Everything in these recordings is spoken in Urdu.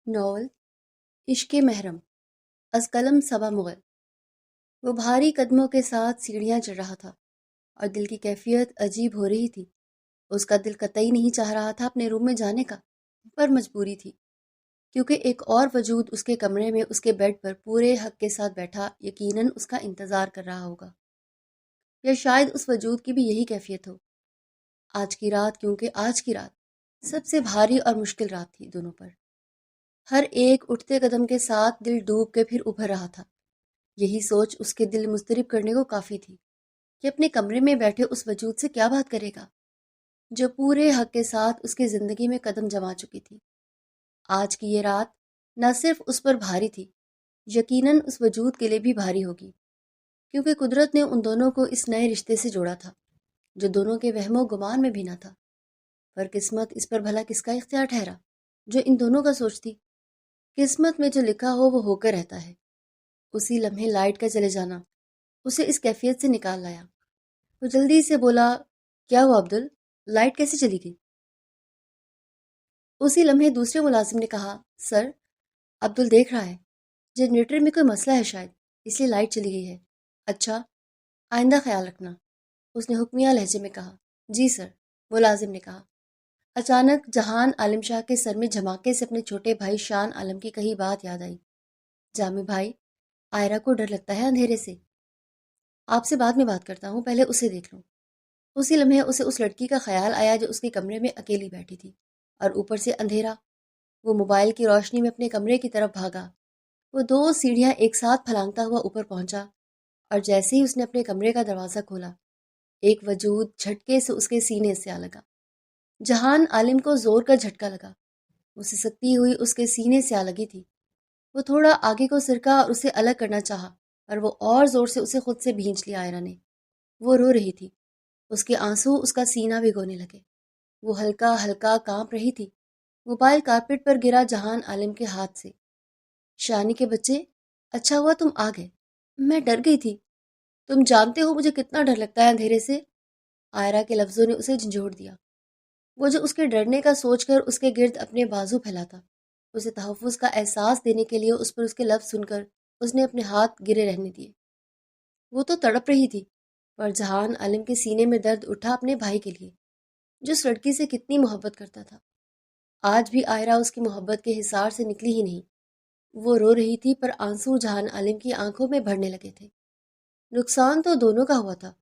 ناول عشق محرم از قلم صبا مغل۔ وہ بھاری قدموں کے ساتھ سیڑھیاں چڑھ رہا تھا اور دل کی کیفیت عجیب ہو رہی تھی۔ اس کا دل قطعی نہیں چاہ رہا تھا اپنے روم میں جانے کا، پر مجبوری تھی، کیونکہ ایک اور وجود اس کے کمرے میں اس کے بیڈ پر پورے حق کے ساتھ بیٹھا یقیناً اس کا انتظار کر رہا ہوگا، یا شاید اس وجود کی بھی یہی کیفیت ہو۔ آج کی رات، کیونکہ آج کی رات سب سے بھاری اور مشکل رات تھی دونوں پر۔ ہر ایک اٹھتے قدم کے ساتھ دل ڈوب کے پھر ابھر رہا تھا۔ یہی سوچ اس کے دل مضطرب کرنے کو کافی تھی کہ اپنے کمرے میں بیٹھے اس وجود سے کیا بات کرے گا جو پورے حق کے ساتھ اس کی زندگی میں قدم جما چکی تھی۔ آج کی یہ رات نہ صرف اس پر بھاری تھی، یقیناً اس وجود کے لیے بھی بھاری ہوگی، کیونکہ قدرت نے ان دونوں کو اس نئے رشتے سے جوڑا تھا جو دونوں کے وہم و گمان میں بھی نہ تھا۔ پر قسمت اس پر بھلا کس کا اختیار ٹھہرا جو ان دونوں کا سوچتی؟ قسمت میں جو لکھا ہو وہ ہو کر رہتا ہے۔ اسی لمحے لائٹ کا چلے جانا اسے اس کیفیت سے نکال لایا۔ وہ جلدی سے بولا، کیا ہوا عبدل؟ لائٹ کیسے چلی گئی؟ اسی لمحے دوسرے ملازم نے کہا، سر، عبدل دیکھ رہا ہے، جنریٹر میں کوئی مسئلہ ہے شاید، اس لیے لائٹ چلی گئی ہے۔ اچھا، آئندہ خیال رکھنا، اس نے حکمیہ لہجے میں کہا۔ جی سر، ملازم نے کہا۔ اچانک جہان عالم شاہ کے سر میں دھماکے سے اپنے چھوٹے بھائی شان عالم کی کہی بات یاد آئی۔ جامی بھائی، آئرہ کو ڈر لگتا ہے اندھیرے سے۔ آپ سے بعد میں بات کرتا ہوں، پہلے اسے دیکھ لوں۔ اسی لمحے اسے اس لڑکی کا خیال آیا جو اس کے کمرے میں اکیلی بیٹھی تھی، اور اوپر سے اندھیرا۔ وہ موبائل کی روشنی میں اپنے کمرے کی طرف بھاگا۔ وہ 2 سیڑھیاں ایک ساتھ پھلانگتا ہوا اوپر پہنچا، اور جیسے ہی اس نے اپنے کمرے کا دروازہ کھولا، ایک وجود جھٹکے سے اس کے سینے سے آ لگا۔ جہان عالم کو زور کا جھٹکا لگا۔ وہ سسکتی ہوئی اس کے سینے سے آ لگی تھی۔ وہ تھوڑا آگے کو سرکا اور اسے الگ کرنا چاہا، پر وہ اور زور سے اسے خود سے بھینچ لیا آئرہ نے۔ وہ رو رہی تھی، اس کے آنسو اس کا سینہ بھگونے لگے۔ وہ ہلکا ہلکا کانپ رہی تھی۔ موبائل کارپٹ پر گرا جہان عالم کے ہاتھ سے۔ شانی کے بچے، اچھا ہوا تم آ گئے، میں ڈر گئی تھی۔ تم جانتے ہو مجھے کتنا ڈر لگتا ہے اندھیرے سے؟ آئرہ کے لفظوں نے اسے جھنجھوڑ دیا۔ وہ جو اس کے ڈرنے کا سوچ کر اس کے گرد اپنے بازو پھیلاتا، اسے تحفظ کا احساس دینے کے لیے اس پر اس کے لفظ سن کر اس نے اپنے ہاتھ گرے رہنے دیے۔ وہ تو تڑپ رہی تھی، پر جہان عالم کے سینے میں درد اٹھا اپنے بھائی کے لیے، جو اس لڑکی سے کتنی محبت کرتا تھا۔ آج بھی آئرہ اس کی محبت کے حصار سے نکلی ہی نہیں۔ وہ رو رہی تھی، پر آنسو جہان عالم کی آنکھوں میں بھرنے لگے تھے۔ نقصان تو دونوں کا ہوا تھا،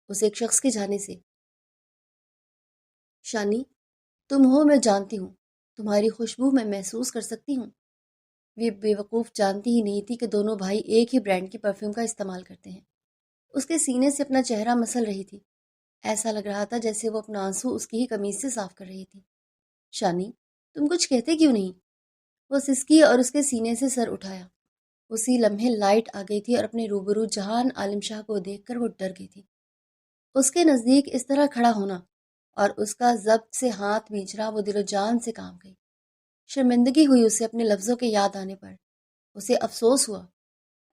اس ایک شخص کے جانے سے۔ شانی، تم ہو، میں جانتی ہوں، تمہاری خوشبو میں محسوس کر سکتی ہوں۔ وہ بے وقوف جانتی ہی نہیں تھی کہ دونوں بھائی ایک ہی برانڈ کی پرفیوم کا استعمال کرتے ہیں۔ اس کے سینے سے اپنا چہرہ مسل رہی تھی، ایسا لگ رہا تھا جیسے وہ اپنا آنسو اس کی ہی قمیض سے صاف کر رہی تھی۔ شانی، تم کچھ کہتے کیوں نہیں؟ وہ سسکی اور اس کے سینے سے سر اٹھایا۔ اسی لمحے لائٹ آ گئی تھی اور اپنے روبرو جہان عالم شاہ کو دیکھ کر وہ ڈر گئی تھی۔ اس کے نزدیک اس طرح کھڑا ہونا اور اس کا ضبط سے ہاتھ بھیجنا وہ دل و جان سے کام گئی۔ شرمندگی ہوئی اسے اپنے لفظوں کے یاد آنے پر۔ اسے افسوس ہوا،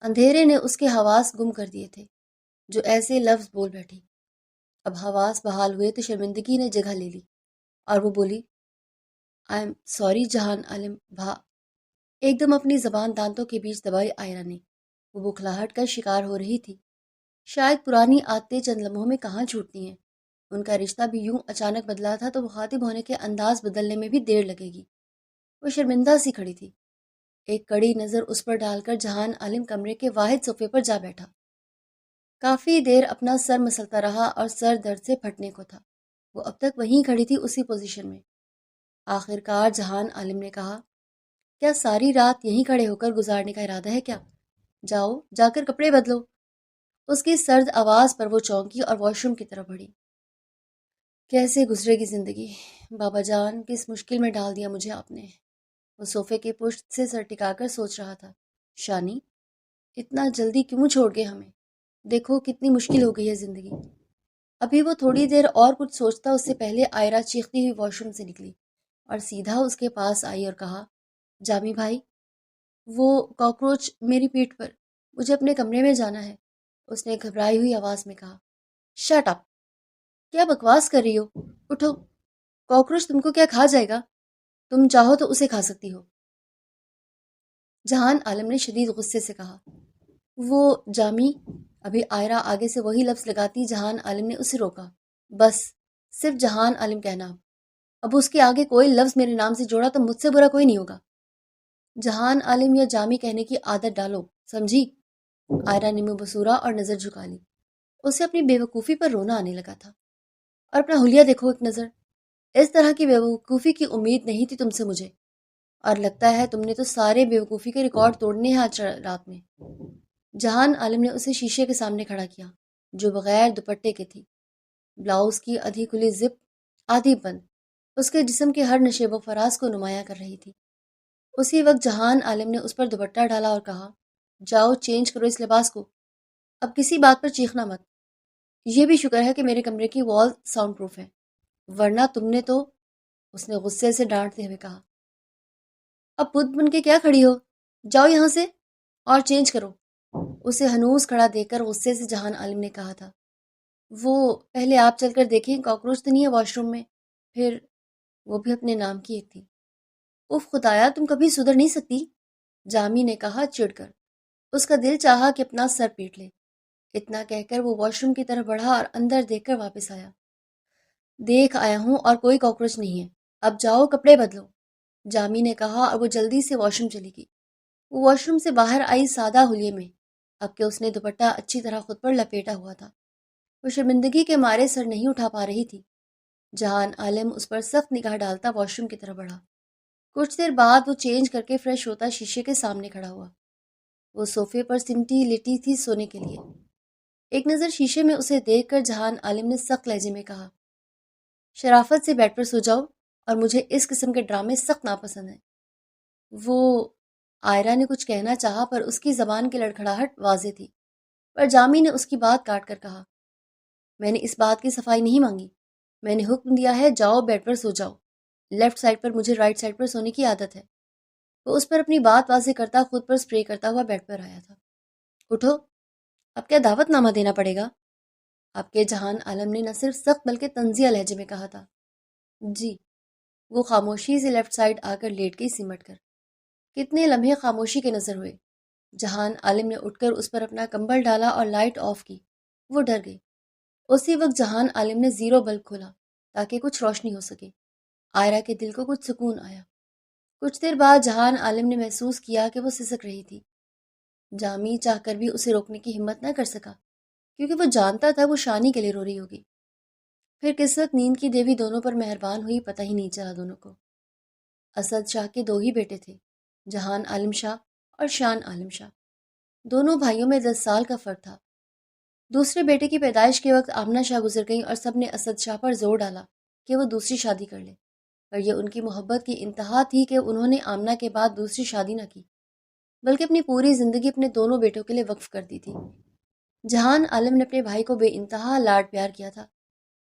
اندھیرے نے اس کے حواس گم کر دیے تھے جو ایسے لفظ بول بیٹھی۔ اب حواس بحال ہوئے تو شرمندگی نے جگہ لے لی، اور وہ بولی، آئی ایم سوری جہان عالم بھا۔ ایک دم اپنی زبان دانتوں کے بیچ دبائی آئرہ نے۔ وہ بکھلاہٹ کا شکار ہو رہی تھی۔ شاید پرانی عادتیں چند لمحوں میں کہاں چھوٹتی ہیں۔ ان کا رشتہ بھی یوں اچانک بدلا تھا تو مخاطب ہونے کے انداز بدلنے میں بھی دیر لگے گی۔ وہ شرمندہ سی کھڑی تھی۔ ایک کڑی نظر اس پر ڈال کر جہان عالم کمرے کے واحد صوفے پر جا بیٹھا۔ کافی دیر اپنا سر مسلتا رہا اور سر درد سے پھٹنے کو تھا۔ وہ اب تک وہیں کھڑی تھی، اسی پوزیشن میں۔ آخر کار جہان عالم نے کہا، کیا ساری رات یہیں کھڑے ہو کر گزارنے کا ارادہ ہے کیا؟ جاؤ، جا کر کپڑے بدلو۔ اس کی سرد آواز پر وہ چونکی اور واش روم کی طرف بڑھی۔ کیسے گزرے گی زندگی؟ بابا جان، کس مشکل میں ڈال دیا مجھے آپ نے۔ وہ صوفے کے پشت سے سر ٹکا کر سوچ رہا تھا۔ شانی، اتنا جلدی کیوں چھوڑ گئے ہمیں؟ دیکھو کتنی مشکل ہو گئی ہے زندگی۔ ابھی وہ تھوڑی دیر اور کچھ سوچتا، اس سے پہلے آئرہ چیختی ہوئی واش روم سے نکلی اور سیدھا اس کے پاس آئی اور کہا، جامی بھائی، وہ کاکروچ میری پیٹھ پر، مجھے اپنے کمرے میں جانا ہے۔ اس نے گھبرائی ہوئی آواز میں کہا۔ Shut up! کیا بکواس کر رہی ہو؟ اٹھو، کاکروچ تم کو کیا کھا جائے گا؟ تم چاہو تو اسے کھا سکتی ہو۔ جہان عالم نے شدید غصے سے کہا۔ وہ جامی، ابھی آئرہ آگے سے وہی لفظ لگاتی جہان عالم نے اسے روکا۔ بس، صرف جہان عالم کہنا اب اس کے آگے کوئی لفظ میرے نام سے جوڑا تو مجھ سے برا کوئی نہیں ہوگا۔ جہان عالم یا جامی کہنے کی عادت ڈالو، سمجھی؟ آئرہ نے منہ بسورا اور نظر جھکا لی۔ اسے اپنی بے وقوفی پر رونا آنے لگا تھا۔ اور اپنا حلیہ دیکھو ایک نظر، اس طرح کی بے وقوفی کی امید نہیں تھی تم سے مجھے، اور لگتا ہے تم نے تو سارے بے وقوفی کے ریکارڈ توڑنے ہیں آج رات میں۔ جہان عالم نے اسے شیشے کے سامنے کھڑا کیا، جو بغیر دوپٹے کے تھی، بلاؤز کی آدھی کھلی زپ آدھی بند اس کے جسم کے ہر نشیب و فراز کو نمایاں کر رہی تھی۔ اسی وقت جہان عالم نے اس پر دوپٹہ ڈالا اور کہا، جاؤ چینج کرو اس لباس کو، اب کسی بات پر چیخنا مت۔ یہ بھی شکر ہے کہ میرے کمرے کی وال ساؤنڈ پروف ہے، ورنہ تم نے تو… اس نے غصے سے ڈانٹتے ہوئے کہا، اب بت بن کے کیا کھڑی ہو، جاؤ یہاں سے اور چینج کرو۔ اسے ہنوز کھڑا دیکھ کر غصے سے جہان عالم نے کہا تھا، وہ پہلے آپ چل کر دیکھیں کاکروچ تو نہیں ہے واش روم میں، پھر… وہ بھی اپنے نام کی ایک تھی۔ اف خدایا، تم کبھی سدھر نہیں سکتی، جامی نے کہا چڑ کر۔ اس کا دل چاہا کہ اپنا سر پیٹ لے۔ اتنا کہہ کر وہ واش روم کی طرف بڑھا اور اندر دیکھ کر واپس آیا۔ دیکھ آیا ہوں اور کوئی کاکروچ نہیں ہے، اب جاؤ کپڑے بدلو، جامی نے کہا اور وہ جلدی سے واش روم چلی گئی۔ وہ واش روم سے باہر آئی سادہ حلیے میں، اب کہ اس نے دوپٹہ اچھی طرح خود پر لپیٹا ہوا تھا۔ وہ شرمندگی کے مارے سر نہیں اٹھا پا رہی تھی۔ جہان عالم اس پر سخت نگاہ ڈالتا واش روم کی طرف بڑھا۔ کچھ دیر بعد وہ چینج کر کے فریش ہوتا شیشے کے سامنے کھڑا ہوا۔ وہ صوفے پر سمٹی لیٹی تھی سونے کے لیے۔ ایک نظر شیشے میں اسے دیکھ کر جہان عالم نے سخت لہجے میں کہا، شرافت سے بیڈ پر سو جاؤ، اور مجھے اس قسم کے ڈرامے سخت ناپسند ہیں۔ وہ… آئرہ نے کچھ کہنا چاہا پر اس کی زبان کی لڑکھڑاہٹ واضح تھی، پر جامی نے اس کی بات کاٹ کر کہا، میں نے اس بات کی صفائی نہیں مانگی، میں نے حکم دیا ہے جاؤ بیڈ پر سو جاؤ، لیفٹ سائڈ پر مجھے رائٹ سائڈ پر سونے کی عادت ہے۔ وہ اس پر اپنی بات واضح کرتا خود پر سپرے کرتا ہوا بیڈ پر آیا تھا۔ اٹھو، اب کیا دعوت نامہ دینا پڑے گا؟ آپ کے جہان عالم نے نہ صرف سخت بلکہ طنزیہ لہجے میں کہا تھا۔ جی۔ وہ خاموشی سے لیفٹ سائڈ آ کر لیٹ گئی سمٹ کر۔ کتنے لمحے خاموشی کے نظر ہوئے۔ جہان عالم نے اٹھ کر اس پر اپنا کمبل ڈالا اور لائٹ آف کی۔ وہ ڈر گئی۔ اسی وقت جہان عالم نے زیرو بلب کھولا تاکہ کچھ روشنی ہو سکے۔ آئرہ کے دل کو کچھ سکون آیا۔ کچھ دیر بعد جہان عالم نے محسوس کیا کہ وہ سسک رہی تھی۔ جامی چاہ کر بھی اسے روکنے کی ہمت نہ کر سکا، کیونکہ وہ جانتا تھا وہ شانی کے لیے رو رہی ہوگی۔ پھر کس وقت نیند کی دیوی دونوں پر مہربان ہوئی پتہ ہی نہیں چلا دونوں کو۔ اسد شاہ کے دو ہی بیٹے تھے، جہان عالم شاہ اور شان عالم شاہ۔ دونوں بھائیوں میں 10 سال کا فرق تھا۔ دوسرے بیٹے کی پیدائش کے وقت آمنہ شاہ گزر گئیں اور سب نے اسد شاہ پر زور ڈالا کہ وہ دوسری شادی کر لے، پر یہ ان کی محبت کی انتہا تھی کہ انہوں نے آمنہ کے بعد دوسری شادی نہ کی، بلکہ اپنی پوری زندگی اپنے دونوں بیٹوں کے لیے وقف کر دی تھی۔ جہان عالم نے اپنے بھائی کو بے انتہا لاڈ پیار کیا تھا۔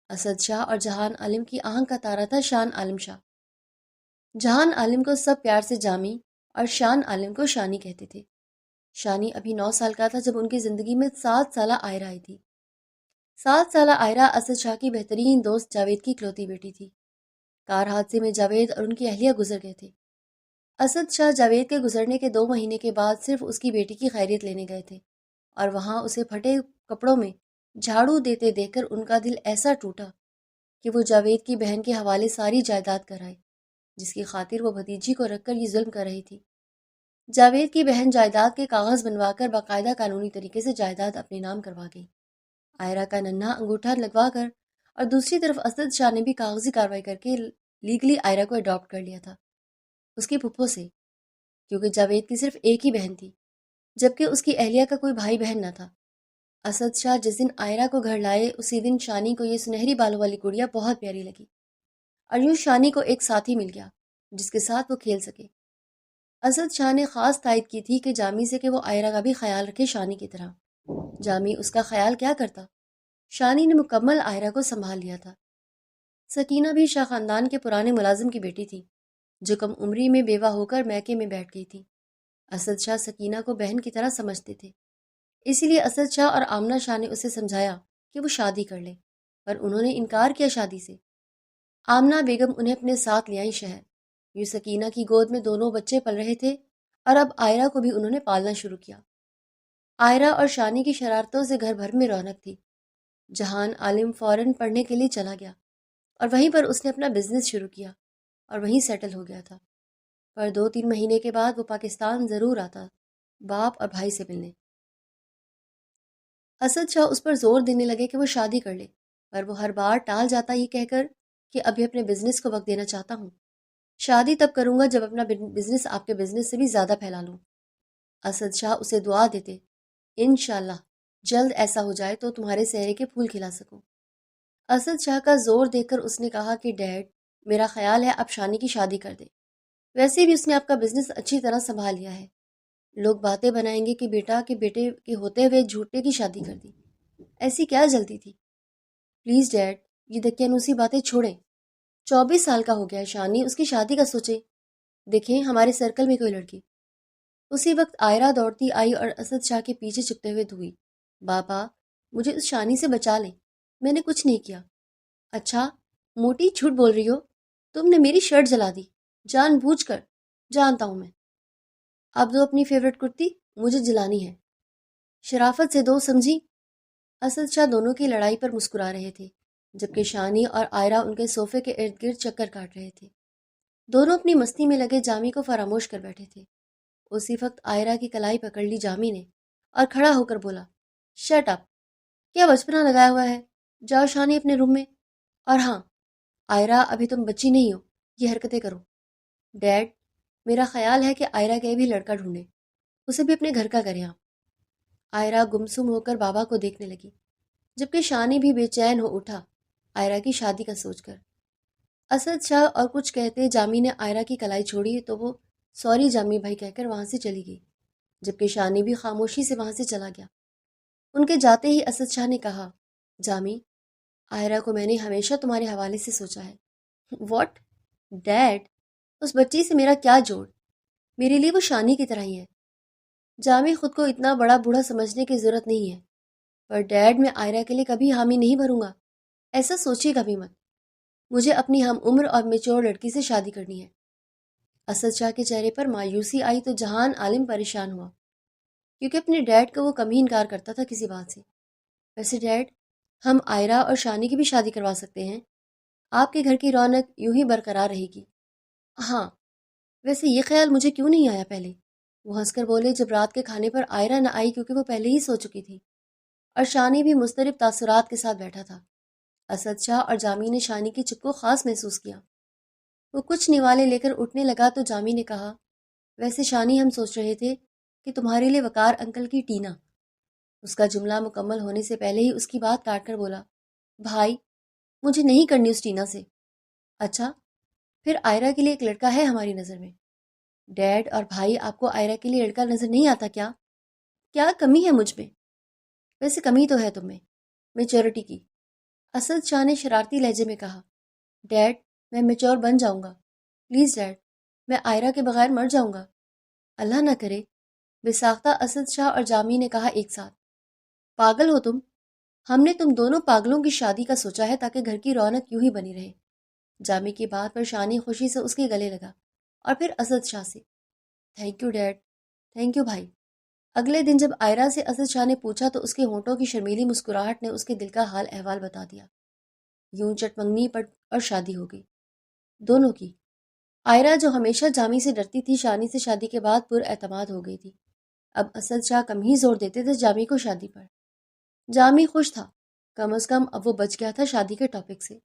اسد شاہ اور جہان عالم کی آہنگ کا تارا تھا شان عالم شاہ۔ جہان عالم کو سب پیار سے جامی اور شان عالم کو شانی کہتے تھے۔ شانی ابھی 9 سال کا تھا جب ان کی زندگی میں 7 سالہ آئرہ آئی تھی۔ 7 سالہ آئرہ اسد شاہ کی بہترین دوست جاوید کی اکلوتی بیٹی تھی۔ کار حادثے میں جاوید اور ان کی اہلیہ گزر گئے تھے۔ اسد شاہ جاوید کے گزرنے کے 2 مہینے کے بعد صرف اس کی بیٹی کی خیریت لینے گئے تھے، اور وہاں اسے پھٹے کپڑوں میں جھاڑو دیتے دیکھ کر ان کا دل ایسا ٹوٹا کہ وہ جاوید کی بہن کے حوالے ساری جائیداد کرائے، جس کی خاطر وہ بھتیجی کو رکھ کر یہ ظلم کر رہی تھی۔ جاوید کی بہن جائیداد کے کاغذ بنوا کر باقاعدہ قانونی طریقے سے جائیداد اپنے نام کروا گئی۔ آئرہ کا ننھا انگوٹھا لگوا کر، اور دوسری طرف اسد شاہ نے بھی کاغذی کارروائی کر کے لیگلی آئرہ کو اڈاپٹ کر لیا تھا، اس کی پھپھو سے، کیونکہ جاوید کی صرف ایک ہی بہن تھی، جبکہ اس کی اہلیہ کا کوئی بھائی بہن نہ تھا۔ اسد شاہ جس دن آئرہ کو گھر لائے اسی دن شانی کو یہ سنہری بالوں والی گڑیا بہت پیاری لگی، اور یوں شانی کو ایک ساتھی مل گیا جس کے ساتھ وہ کھیل سکے۔ اسد شاہ نے خاص تائید کی تھی کہ جامی سے کہ وہ آئرہ کا بھی خیال رکھے شانی کی طرح۔ جامی اس کا خیال کیا کرتا؟ شانی نے مکمل آئرہ کو سنبھال لیا تھا۔ سکینہ بھی شاہ خاندان کے پرانے ملازم کی بیٹی تھی، جو کم عمری میں بیوہ ہو کر میکے میں بیٹھ گئی تھی۔ اسد شاہ سکینہ کو بہن کی طرح سمجھتے تھے، اسی لیے اسد شاہ اور آمنہ شاہ نے اسے سمجھایا کہ وہ شادی کر لے، پر انہوں نے انکار کیا شادی سے۔ آمنہ بیگم انہیں اپنے ساتھ لے آئی شہر۔ یوں سکینہ کی گود میں دونوں بچے پل رہے تھے، اور اب آئرہ کو بھی انہوں نے پالنا شروع کیا۔ آئرہ اور شانی کی شرارتوں سے گھر بھر میں رونق تھی۔ جہان عالم فوراً پڑھنے کے لیے چلا گیا اور وہیں پر اس نے اپنا بزنس شروع کیا اور وہیں سیٹل ہو گیا تھا۔ پر 2-3 مہینے کے بعد وہ پاکستان ضرور آتا، باپ اور بھائی سے ملنے۔ اسد شاہ اس پر زور دینے لگے کہ وہ شادی کر لے، پر وہ ہر بار ٹال جاتا یہ کہہ کر کہ ابھی اپنے بزنس کو وقت دینا چاہتا ہوں، شادی تب کروں گا جب اپنا بزنس آپ کے بزنس سے بھی زیادہ پھیلا لوں۔ اسد شاہ اسے دعا دیتے، انشاءاللہ جلد ایسا ہو جائے تو تمہارے سہرے کے پھول کھلا سکوں۔ اسد شاہ کا زور دیکھ کر اس نے کہا کہ ڈیڈ، میرا خیال ہے آپ شانی کی شادی کر دیں، ویسے بھی اس نے آپ کا بزنس اچھی طرح سنبھال لیا ہے۔ لوگ باتیں بنائیں گے کہ بیٹا کے بیٹے کے ہوتے ہوئے جھوٹے کی شادی کر دی، ایسی کیا جلدی تھی؟ پلیز ڈیڈ، یہ دقیانوسی باتیں چھوڑیں، 24 سال کا ہو گیا ہے شانی، اس کی شادی کا سوچیں۔ دیکھیں ہمارے سرکل میں کوئی لڑکی۔ اسی وقت آئرہ دوڑتی آئی اور اسد شاہ کے پیچھے چھپتے ہوئے دھوئی، بابا مجھے اس شانی سے بچا لیں، میں نے کچھ نہیں کیا۔ اچھا موٹی جھوٹ بول رہی ہو، تم نے میری شرٹ جلا دی جان بوجھ کر، جانتا ہوں میں۔ اب دو اپنی فیورٹ کرتی، مجھے جلانی ہے، شرافت سے دو، سمجھی؟ اسد شاہ دونوں کی لڑائی پر مسکرا رہے تھے جبکہ شانی اور آئرہ ان کے صوفے کے ارد گرد چکر کاٹ رہے تھے۔ دونوں اپنی مستی میں لگے جامی کو فراموش کر بیٹھے تھے۔ اسی وقت آئرہ کی کلائی پکڑ لی جامی نے اور کھڑا ہو کر بولا، شٹ اپ، کیا بچپنا لگایا ہوا ہے، جاؤ شانی اپنے روم میں۔ اور ہاں آئرہ، ابھی تم بچی نہیں ہو، یہ حرکتیں کرو۔ ڈیڈ، میرا خیال ہے کہ آئرہ کے بھی لڑکا ڈھونڈے، اسے بھی اپنے گھر کا کریں آپ۔ آئرہ گمسم ہو کر بابا کو دیکھنے لگی جبکہ شانی بھی بے چین ہو اٹھا آئرہ کی شادی کا سوچ کر۔ اسد شاہ اور کچھ کہتے جامی نے آئرہ کی کلائی چھوڑی تو وہ سوری جامی بھائی کہہ کر وہاں سے چلی گئی جبکہ شانی بھی خاموشی سے وہاں سے چلا گیا۔ ان کے جاتے ہی اسد شاہ نے کہا، جامی، آئرہ کو میں نے ہمیشہ تمہارے حوالے سے سوچا ہے۔ واٹ؟ ڈیڈ، اس بچی سے میرا کیا جوڑ؟ میرے لیے وہ شانی کی طرح ہی ہے۔ جامی، خود کو اتنا بڑا بوڑھا سمجھنے کی ضرورت نہیں ہے، پر ڈیڈ میں آئرہ کے لیے کبھی حامی نہیں بھروں گا، ایسا سوچیے کبھی مت۔ مجھے اپنی ہم عمر اور میچور لڑکی سے شادی کرنی ہے۔ اسد شاہ کے چہرے پر مایوسی آئی تو جہان عالم پریشان ہوا کیونکہ اپنے ڈیڈ کو وہ کم ہی انکار کرتا تھا کسی بات سے۔ ویسے ڈیڈ، ہم آئرہ اور شانی کی بھی شادی کروا سکتے ہیں، آپ کے گھر کی رونق یوں ہی برقرار رہے گی۔ ہاں، ویسے یہ خیال مجھے کیوں نہیں آیا پہلے؟ وہ ہنس کر بولے جب رات کے کھانے پر آئرہ نہ آئی کیونکہ وہ پہلے ہی سو چکی تھی اور شانی بھی مضطرب تاثرات کے ساتھ بیٹھا تھا۔ اسد شاہ اور جامی نے شانی کی چپ کو خاص محسوس کیا۔ وہ کچھ نوالے لے کر اٹھنے لگا تو جامی نے کہا، ویسے شانی، ہم سوچ رہے تھے کہ تمہارے لیے وقار انکل کی ٹینا۔ اس کا جملہ مکمل ہونے سے پہلے ہی اس کی بات کاٹ کر بولا، بھائی مجھے نہیں کرنی اس ٹینا سے۔ اچھا پھر آئرہ کے لیے ایک لڑکا ہے ہماری نظر میں۔ ڈیڈ اور بھائی، آپ کو آئرہ کے لیے لڑکا نظر نہیں آتا کیا؟ کیا کمی ہے مجھ میں؟ ویسے کمی تو ہے تم میں، میچورٹی کی۔ اسد شاہ نے شرارتی لہجے میں کہا، ڈیڈ میں میچور بن جاؤں گا، پلیز ڈیڈ، میں آئرہ کے بغیر مر جاؤں گا۔ اللہ نہ کرے، بے ساختہ اسد شاہ اور جامی نے کہا ایک ساتھ۔ پاگل ہو تم، ہم نے تم دونوں پاگلوں کی شادی کا سوچا ہے تاکہ گھر کی رونق یوں ہی بنی رہے۔ جامی کی بات پر شانی خوشی سے اس کے گلے لگا اور پھر اسد شاہ سے، thank you did, thank you بھائی۔ اگلے دن جب آئرہ سے اسد شاہ نے پوچھا تو اس کے ہونٹوں کی شرمیلی مسکراہٹ نے اس کے دل کا حال احوال بتا دیا۔ یوں چٹ منگنی پر اور شادی ہو گئی دونوں کی۔ آئرہ جو ہمیشہ جامی سے ڈرتی تھی شانی سے شادی کے بعد پر اعتماد ہو گئی تھی۔ اب اسد شاہ کم ہی زور دیتے تھے جامی کو شادی پر۔ جامی خوش تھا، کم از کم اب وہ بچ گیا تھا شادی کے ٹاپک سے۔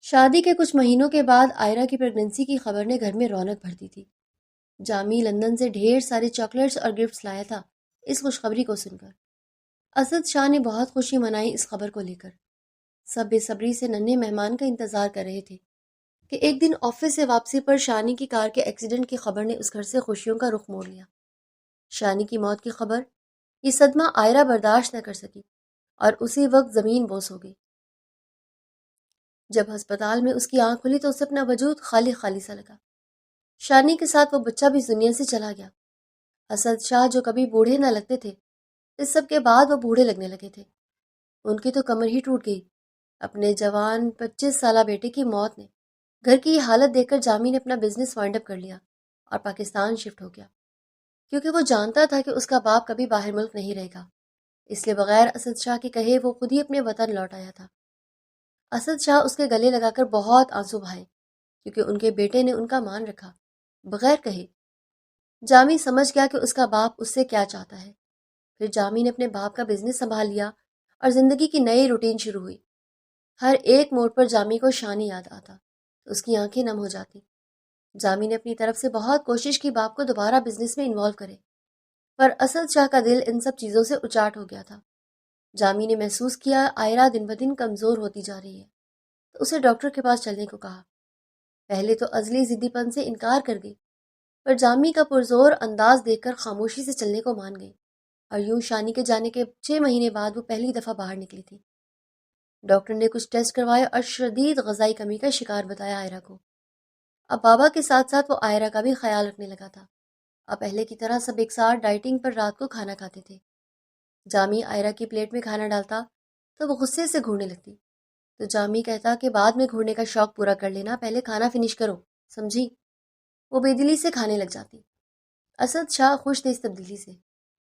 شادی کے کچھ مہینوں کے بعد آئرہ کی پریگننسی کی خبر نے گھر میں رونق بھر دی تھی۔ جامی لندن سے ڈھیر سارے چاکلیٹس اور گفٹس لایا تھا اس خوشخبری کو سن کر۔ اسد شاہ نے بہت خوشی منائی اس خبر کو لے کر۔ سب بے صبری سے ننھے مہمان کا انتظار کر رہے تھے کہ ایک دن آفس سے واپسی پر شانی کی کار کے ایکسیڈنٹ کی خبر نے اس گھر سے خوشیوں کا رخ موڑ لیا۔ شانی کی موت کی خبر، یہ صدمہ آئرہ برداشت نہ کر سکی اور اسی وقت زمین بوس ہو گئی۔ جب ہسپتال میں اس کی آنکھ کھلی تو اسے اپنا وجود خالی خالی سا لگا۔ شانی کے ساتھ وہ بچہ بھی اس دنیا سے چلا گیا۔ اسد شاہ جو کبھی بوڑھے نہ لگتے تھے، اس سب کے بعد وہ بوڑھے لگنے لگے تھے۔ ان کی تو کمر ہی ٹوٹ گئی۔ اپنے جوان 25 سالہ بیٹے کی موت نے۔ گھر کی یہ حالت دیکھ کر جامی نے اپنا بزنس وائنڈ اپ کر لیا اور پاکستان شفٹ ہو گیا، کیونکہ وہ جانتا تھا کہ اس کا باپ کبھی باہر ملک نہیں رہے گا۔ اس لیے بغیر اسد شاہ کے کہے وہ خود ہی اپنے وطن لوٹ آیا تھا۔ اسد شاہ اس کے گلے لگا کر بہت آنسو بہائے، کیونکہ ان کے بیٹے نے ان کا مان رکھا بغیر کہے۔ جامی سمجھ گیا کہ اس کا باپ اس سے کیا چاہتا ہے۔ پھر جامی نے اپنے باپ کا بزنس سنبھال لیا اور زندگی کی نئی روٹین شروع ہوئی۔ ہر ایک موڑ پر جامی کو شانی یاد آتا تو اس کی آنکھیں نم ہو جاتی۔ جامی نے اپنی طرف سے بہت کوشش کی باپ کو دوبارہ بزنس میں انوالو کرے، پر اسد شاہ کا دل ان سب چیزوں سے اچاٹ ہو گیا تھا۔ جامی نے محسوس کیا آئرہ دن بدن کمزور ہوتی جا رہی ہے، تو اسے ڈاکٹر کے پاس چلنے کو کہا۔ پہلے تو ازلی ضدی پن سے انکار کر گئی، پر جامی کا پرزور انداز دیکھ کر خاموشی سے چلنے کو مان گئی، اور یوں شانی کے جانے کے 6 مہینے بعد وہ پہلی دفعہ باہر نکلی تھی۔ ڈاکٹر نے کچھ ٹیسٹ کروائے اور شدید غذائی کمی کا شکار بتایا آئرہ کو۔ اب بابا کے ساتھ ساتھ وہ آئرہ کا بھی خیال رکھنے لگا تھا۔ اب پہلے کی طرح سب ایک ساتھ ڈائٹنگ پر رات کو کھانا کھاتے تھے۔ جامی آئرہ کی پلیٹ میں کھانا ڈالتا تو وہ غصے سے گھورنے لگتی، تو جامی کہتا کہ بعد میں گھورنے کا شوق پورا کر لینا، پہلے کھانا فنش کرو، سمجھی؟ وہ بے دلی سے کھانے لگ جاتی۔ اسد شاہ خوش تھے اس تبدیلی سے۔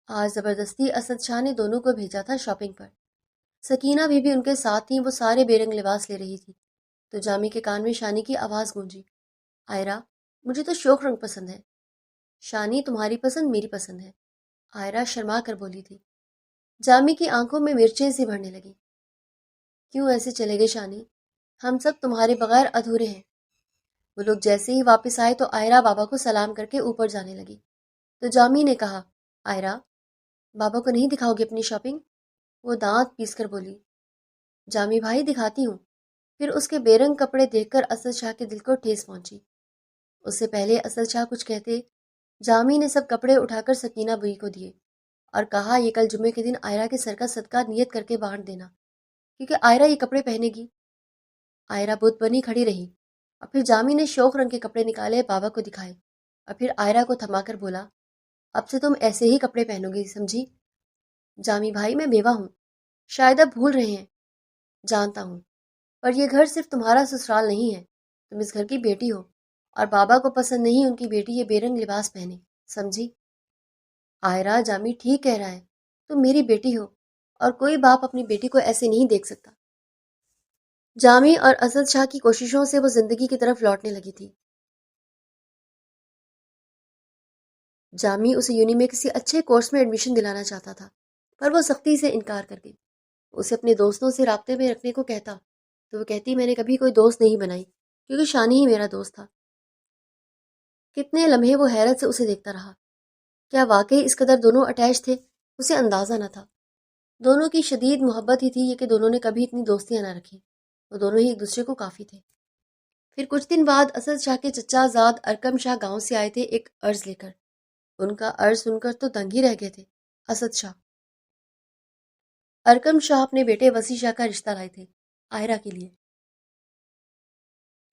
آج زبردستی اسد شاہ نے دونوں کو بھیجا تھا شاپنگ پر۔ سکینہ بھی ان کے ساتھ تھیں، وہ سارے بے رنگ لباس لے رہی تھی، تو جامی کے کان میں شانی کی آواز گونجی، آئرہ مجھے تو شوخ رنگ پسند ہے۔ شانی تمہاری پسند میری پسند ہے، آئرہ شرما کر بولی تھی۔ جامی کی آنکھوں میں مرچیں سی بھرنے لگی۔ کیوں ایسے چلے گئے شانی؟ ہم سب تمہارے بغیر ادھورے ہیں۔ وہ لوگ جیسے ہی واپس آئے تو آئرہ بابا کو سلام کر کے اوپر جانے لگی، تو جامی نے کہا، آئرہ بابا کو نہیں دکھاؤ گی اپنی شاپنگ؟ وہ دانت پیس کر بولی، جامی بھائی دکھاتی ہوں۔ پھر اس کے بے رنگ کپڑے دیکھ کر اسد شاہ کے دل کو ٹھیس پہنچی۔ اس سے پہلے اسد شاہ کچھ کہتے، جامی نے سب کپڑے اٹھا کر سکینہ بوئی کو دیے اور کہا یہ کل جمعے کے دن آئرہ کے سر کا صدقہ نیت کر کے بانٹ دینا، کیونکہ آئرہ یہ کپڑے پہنے گی۔ آئرہ بت بنی کھڑی رہی، اور پھر جامی نے شوخ رنگ کے کپڑے نکالے بابا کو دکھائے، اور پھر آئرہ کو تھما کر بولا، اب سے تم ایسے ہی کپڑے پہنو گی، سمجھی؟ جامی بھائی میں بیوہ ہوں، شاید اب بھول رہے ہیں، جانتا ہوں، پر یہ گھر صرف تمہارا سسرال نہیں ہے، تم اس گھر کی بیٹی ہو، اور بابا کو پسند نہیں ان کی بیٹی یہ بے رنگ لباس پہنے، سمجھی؟ آئرہ جامی ٹھیک کہہ رہا ہے، تم میری بیٹی ہو، اور کوئی باپ اپنی بیٹی کو ایسے نہیں دیکھ سکتا۔ جامی اور اسد شاہ کی کوششوں سے وہ زندگی کی طرف لوٹنے لگی تھی۔ جامی اسے یونی میں کسی اچھے کورس میں ایڈمیشن دلانا چاہتا تھا، پر وہ سختی سے انکار کر گئی۔ اسے اپنے دوستوں سے رابطے میں رکھنے کو کہتا تو وہ کہتی میں نے کبھی کوئی دوست نہیں بنائی، کیونکہ شانی ہی میرا دوست تھا۔ کتنے لمحے وہ حیرت سے اسے دیکھتا رہا۔ کیا واقعی اس قدر دونوں اٹیچ تھے؟ اسے اندازہ نہ تھا۔ دونوں کی شدید محبت ہی تھی یہ کہ دونوں نے کبھی اتنی دوستیاں نہ رکھی، وہ دونوں ہی ایک دوسرے کو کافی تھے۔ پھر کچھ دن بعد اسد شاہ کے چچا زاد ارکم شاہ گاؤں سے آئے تھے ایک عرض لے کر۔ ان کا عرض سن کر تو دنگ ہی رہ گئے تھے۔ اسد شاہ ارکم شاہ اپنے بیٹے وسیع شاہ کا رشتہ لائے تھے آئرہ کے لیے،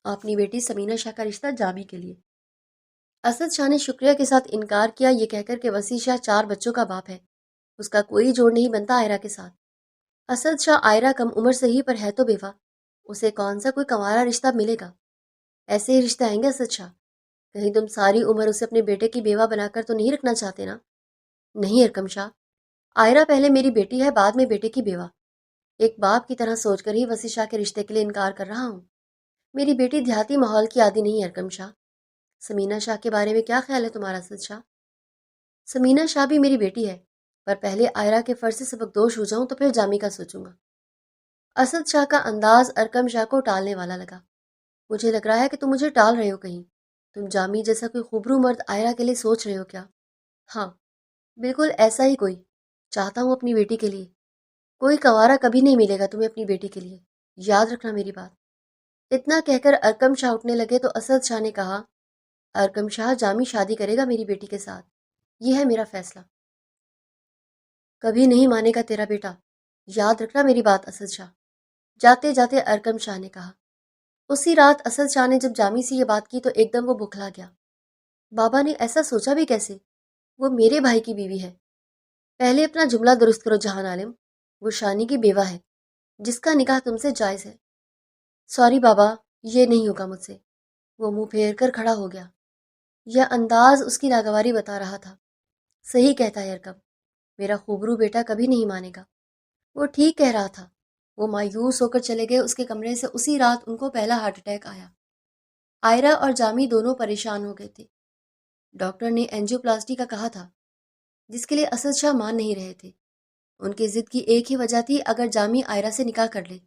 اپنی بیٹی سمینہ شاہ کا رشتہ جامی کے لیے۔ اسد شاہ نے شکریہ کے ساتھ انکار کیا، یہ کہہ کر کہ وسیع شاہ 4 بچوں کا باپ ہے، اس کا کوئی جوڑ نہیں بنتا آئرہ کے ساتھ۔ اسد شاہ آئرہ کم عمر سے ہی پر ہے تو بیوہ، اسے کون سا کوئی کنوارا رشتہ ملے گا؟ ایسے ہی رشتہ آئیں گے اسد شاہ؟ کہیں تم ساری عمر اسے اپنے بیٹے کی بیوہ بنا کر تو نہیں رکھنا چاہتے نا؟ نہیں ارکم شاہ، آئرہ پہلے میری بیٹی ہے، بعد میں بیٹے کی بیوہ۔ ایک باپ کی طرح سوچ کر ہی وسیع شاہ کے رشتے کے لیے انکار کر رہا ہوں۔ میری بیٹی دیہاتی ماحول کی عادی نہیں ہے ارکم شاہ۔ سمینہ شاہ کے بارے میں کیا خیال ہے تمہارا اسد شاہ؟ سمینہ شاہ بھی میری بیٹی ہے، پر پہلے آئرہ کے فرض سے سبکدوش ہو جاؤں تو پھر جامی کا سوچوں گا۔ اسد شاہ کا انداز ارکم شاہ کو ٹالنے والا لگا۔ مجھے لگ رہا ہے کہ تم مجھے ٹال رہے ہو، کہیں تم جامی جیسا کوئی خوبرو مرد آئرہ کے لیے سوچ رہے ہو کیا؟ ہاں بالکل ایسا ہی کوئی چاہتا ہوں اپنی بیٹی کے لیے۔ کوئی کنوارا کبھی نہیں ملے گا تمہیں اپنی بیٹی کے لیے، یاد رکھنا میری بات۔ اتنا کہہ کر ارکم شاہ اٹھنے لگے تو اسد شاہ نے کہا، ارکم شاہ جامی شادی کرے گا میری بیٹی کے ساتھ، یہ ہے میرا فیصلہ۔ کبھی نہیں مانے گا تیرا بیٹا، یاد رکھنا میری بات اسد شاہ، جاتے جاتے ارکم شاہ نے کہا۔ اسی رات اسد شاہ نے جب جامی سے یہ بات کی تو ایک دم وہ بکھلا گیا۔ بابا نے ایسا سوچا بھی کیسے؟ وہ میرے بھائی کی بیوی ہے۔ پہلے اپنا جملہ درست کرو جہان عالم، وہ شانی کی بیوہ ہے جس کا نکاح تم سے جائز ہے۔ سوری بابا، یہ نہیں ہوگا مجھ سے۔ وہ منہ پھیر کر کھڑا ہو گیا۔ یہ انداز اس کی ناگواری بتا رہا تھا۔ صحیح کہتا ہے یرکم، میرا خوبرو بیٹا کبھی نہیں مانے گا۔ وہ ٹھیک کہہ رہا تھا۔ وہ مایوس ہو کر چلے گئے۔ اس کے کمرے سے اسی رات ان کو پہلا ہارٹ اٹیک آیا۔ آئرہ اور جامی دونوں پریشان ہو گئے تھے۔ ڈاکٹر نے اینجیو پلاسٹی کا کہا تھا، جس کے لیے اسد شاہ مان نہیں رہے تھے۔ ان کی ضد کی ایک ہی وجہ تھی، اگر جامی آئرہ سے نکاح کر لے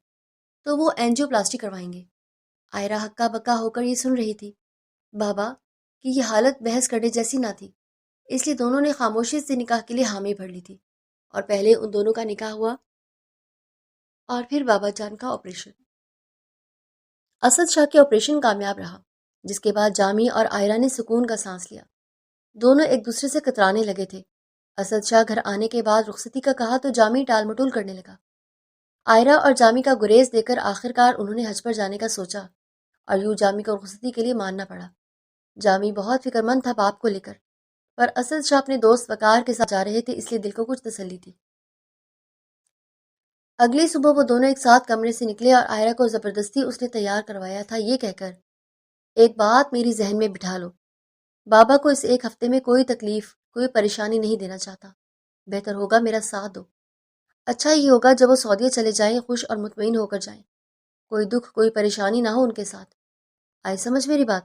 تو وہ اینجیو پلاسٹی کروائیں گے۔ آئرہ ہکا بکا ہو کر یہ سن رہی تھی۔ بابا کہ یہ حالت بحث کرنے جیسی نہ تھی، اس لیے دونوں نے خاموشی سے نکاح کے لیے حامی بھر لی تھی، اور پہلے ان دونوں کا نکاح ہوا اور پھر بابا جان کا آپریشن۔ اسد شاہ کے آپریشن کامیاب رہا، جس کے بعد جامی اور آئرہ نے سکون کا سانس لیا۔ دونوں ایک دوسرے سے کترانے لگے تھے۔ اسد شاہ گھر آنے کے بعد رخصتی کا کہا تو جامی ٹال مٹول کرنے لگا۔ آئرہ اور جامی کا گریز دے کر آخرکار انہوں نے حج پر جانے کا سوچا، اور یوں جامی کو رخصتی کے لیے ماننا پڑا۔ جامی بہت فکر مند تھا باپ کو لے کر، پر اسد شاہ اپنے دوست وقار کے ساتھ جا رہے تھے، اس لیے دل کو کچھ تسلی تھی۔ اگلی صبح وہ دونوں ایک ساتھ کمرے سے نکلے، اور آئرہ کو زبردستی اس نے تیار کروایا تھا، یہ کہہ کر، ایک بات میری ذہن میں بٹھا لو، بابا کو اس ایک ہفتے میں کوئی تکلیف، کوئی پریشانی نہیں دینا چاہتا۔ بہتر ہوگا میرا ساتھ دو۔ اچھا ہی ہوگا جب وہ سعودیہ چلے جائیں، خوش اور مطمئن ہو کر جائیں، کوئی دکھ کوئی پریشانی نہ ہو ان کے ساتھ۔ آئی سمجھ میری بات؟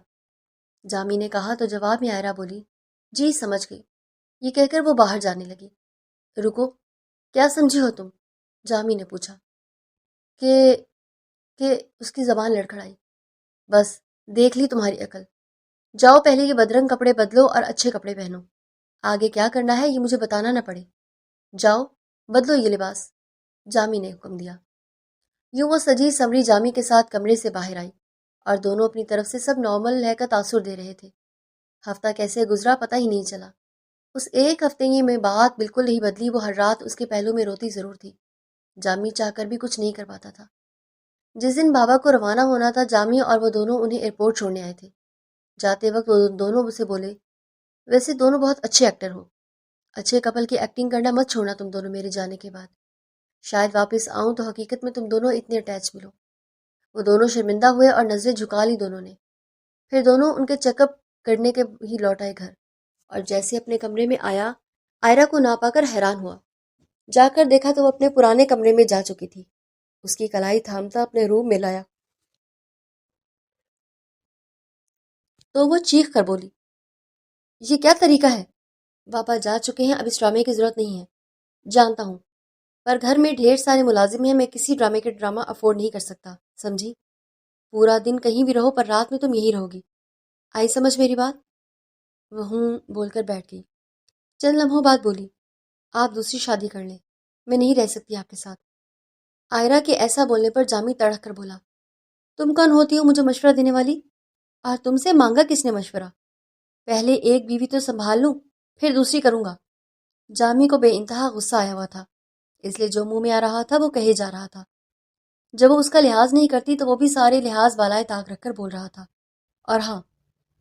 جامی نے کہا تو جواب میں آئرہ بولی، جی سمجھ گئی۔ یہ کہہ کر وہ باہر جانے لگی۔ رکو، کیا سمجھی ہو تم؟ جامی نے پوچھا۔ کہ اس کی زبان لڑکھڑائی۔ بس دیکھ لی تمہاری عقل۔ جاؤ پہلے یہ بدرنگ کپڑے بدلو اور اچھے کپڑے پہنو۔ آگے کیا کرنا ہے یہ مجھے بتانا نہ پڑے۔ جاؤ بدلو یہ لباس، جامی نے حکم دیا۔ یوں وہ سجی سمری جامی کے ساتھ کمرے سے باہر آئی، اور دونوں اپنی طرف سے سب نارمل ہے کا تاثر دے رہے تھے۔ ہفتہ کیسے گزرا پتہ ہی نہیں چلا۔ اس ایک ہفتے میں بات بالکل نہیں بدلی، وہ ہر رات اس کے پہلو میں روتی ضرور تھی۔ جامی چاہ کر بھی کچھ نہیں کر پاتا تھا۔ جس دن بابا کو روانہ ہونا تھا، جامی اور وہ دونوں انہیں ایئرپورٹ چھوڑنے آئے تھے۔ جاتے وقت وہ دونوں سے بولے، ویسے دونوں بہت اچھے ایکٹر ہو، اچھے کپل کی ایکٹنگ کرنا مت چھوڑنا تم دونوں میرے جانے کے بعد۔ شاید واپس آؤں تو حقیقت میں تم دونوں اتنے اٹیچ ملو۔ وہ دونوں شرمندہ ہوئے اور نظریں جھکا لی دونوں نے۔ پھر دونوں ان کے چیک اپ کرنے کے ہی لوٹ آئے گھر، اور جیسے اپنے کمرے میں آیا، آئرہ کو نہ پا کر حیران ہوا۔ جا کر دیکھا تو وہ اپنے پرانے کمرے میں جا چکی تھی۔ اس کی کلائی تھامتا اپنے روم میں لایا تو وہ چیخ کر بولی، یہ کیا طریقہ ہے؟ پاپا جا چکے ہیں، اب اس ڈرامے کی ضرورت نہیں ہے۔ جانتا ہوں، پر گھر میں ڈھیر سارے ملازم ہیں، میں کسی ڈرامے کے ڈرامہ افورڈ نہیں کر سکتا، سمجھی؟ پورا دن کہیں بھی رہو، پر رات میں تم یہی رہو گی۔ آئی سمجھ میری بات؟ وہ ہوں بول کر بیٹھ گئی۔ چند لمحوں بعد بولی، آپ دوسری شادی کر لیں، میں نہیں رہ سکتی آپ کے ساتھ۔ آئرہ کے ایسا بولنے پر جامی تڑک کر بولا، تم کون ہوتی ہو مجھے مشورہ دینے والی؟ اور تم سے مانگا کس نے مشورہ؟ پہلے ایک بیوی تو سنبھال لوں، پھر دوسری کروں گا۔ جامی کو بے انتہا غصہ آیا ہوا تھا، اس لیے جو منہ میں آ رہا تھا وہ کہے جا رہا تھا۔ جب وہ اس کا لحاظ نہیں کرتی تو وہ بھی سارے لحاظ بالائے طاق رکھ کر بول رہا تھا، اور ہاں،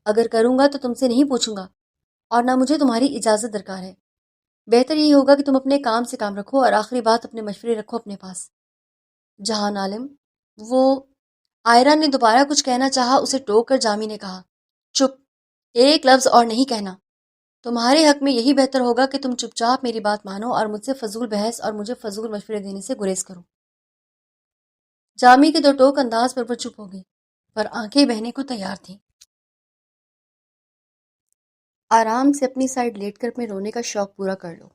اگر کروں گا تو تم سے نہیں پوچھوں گا، اور نہ مجھے تمہاری اجازت درکار ہے۔ بہتر یہی ہوگا کہ تم اپنے کام سے کام رکھو، اور آخری بات اپنے مشورے رکھو اپنے پاس۔ جہان عالم، وہ آئرہ نے دوبارہ کچھ کہنا چاہا، اسے ٹوک کر جامی نے کہا، چپ، ایک لفظ اور نہیں کہنا۔ تمہارے حق میں یہی بہتر ہوگا کہ تم چپ چاپ میری بات مانو اور مجھ سے فضول بحث اور مجھے فضول مشورے دینے سے گریز کرو۔ جامی کے دو ٹوک انداز پر وہ چپ ہو گئی، پر آنکھیں بہنے کو تیار تھیں۔ آرام سے اپنی سائڈ لیٹ کر اپنے رونے کا شوق پورا کر لو،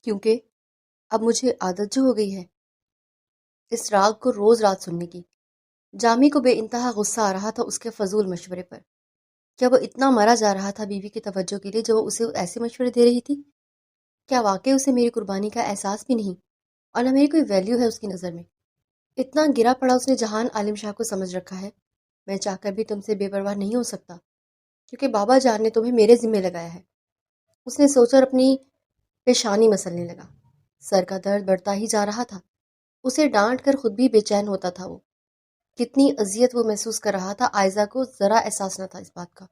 کیونکہ اب مجھے عادت جو ہو گئی ہے اس راگ کو روز رات سننے کی۔ جامی کو بے انتہا غصہ آ رہا تھا اس کے فضول مشورے پر۔ کیا وہ اتنا مرا جا رہا تھا بیوی کی توجہ کے لیے جو وہ اسے ایسے مشورے دے رہی تھی؟ کیا واقعی اسے میری قربانی کا احساس بھی نہیں، اور نہ میری کوئی ویلیو ہے اس کی نظر میں؟ اتنا گرا پڑا اس نے جہان عالم شاہ کو سمجھ رکھا ہے، میں چاہ کر بھی تم سے بے پرواہ نہیں ہو سکتا، کیونکہ بابا جان نے تمہیں میرے ذمہ لگایا ہے۔ اس نے سوچ کر اپنی پیشانی مسلنے لگا۔ سر کا درد بڑھتا ہی جا رہا تھا۔ اسے ڈانٹ کر خود بھی بے چین ہوتا تھا۔ وہ کتنی اذیت وہ محسوس کر رہا تھا، آئزہ کو ذرا احساس نہ تھا اس بات کا۔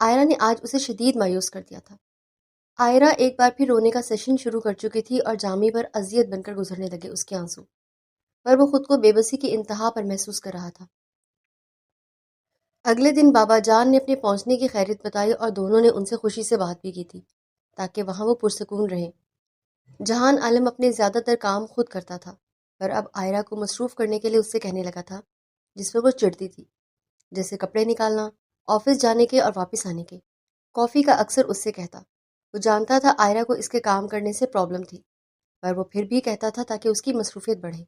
آئرہ نے آج اسے شدید مایوس کر دیا تھا۔ آئرہ ایک بار پھر رونے کا سیشن شروع کر چکی تھی، اور جامی پر اذیت بن کر گزرنے لگے اس کے آنسو، پر وہ خود کو بے بسی کی انتہا پر محسوس کر رہا تھا۔ اگلے دن بابا جان نے اپنے پہنچنے کی خیریت بتائی اور دونوں نے ان سے خوشی سے بات بھی کی تھی تاکہ وہاں وہ پرسکون رہیں۔ جہان عالم اپنے زیادہ تر کام خود کرتا تھا، پر اب آئرہ کو مصروف کرنے کے لیے اس سے کہنے لگا تھا، جس پر وہ چڑھتی تھی، جیسے کپڑے نکالنا، آفس جانے کے اور واپس آنے کے۔ کافی کا اکثر اس سے کہتا۔ وہ جانتا تھا آئرہ کو اس کے کام کرنے سے پرابلم تھی، پر وہ پھر بھی کہتا تھا تاکہ اس کی مصروفیت بڑھے۔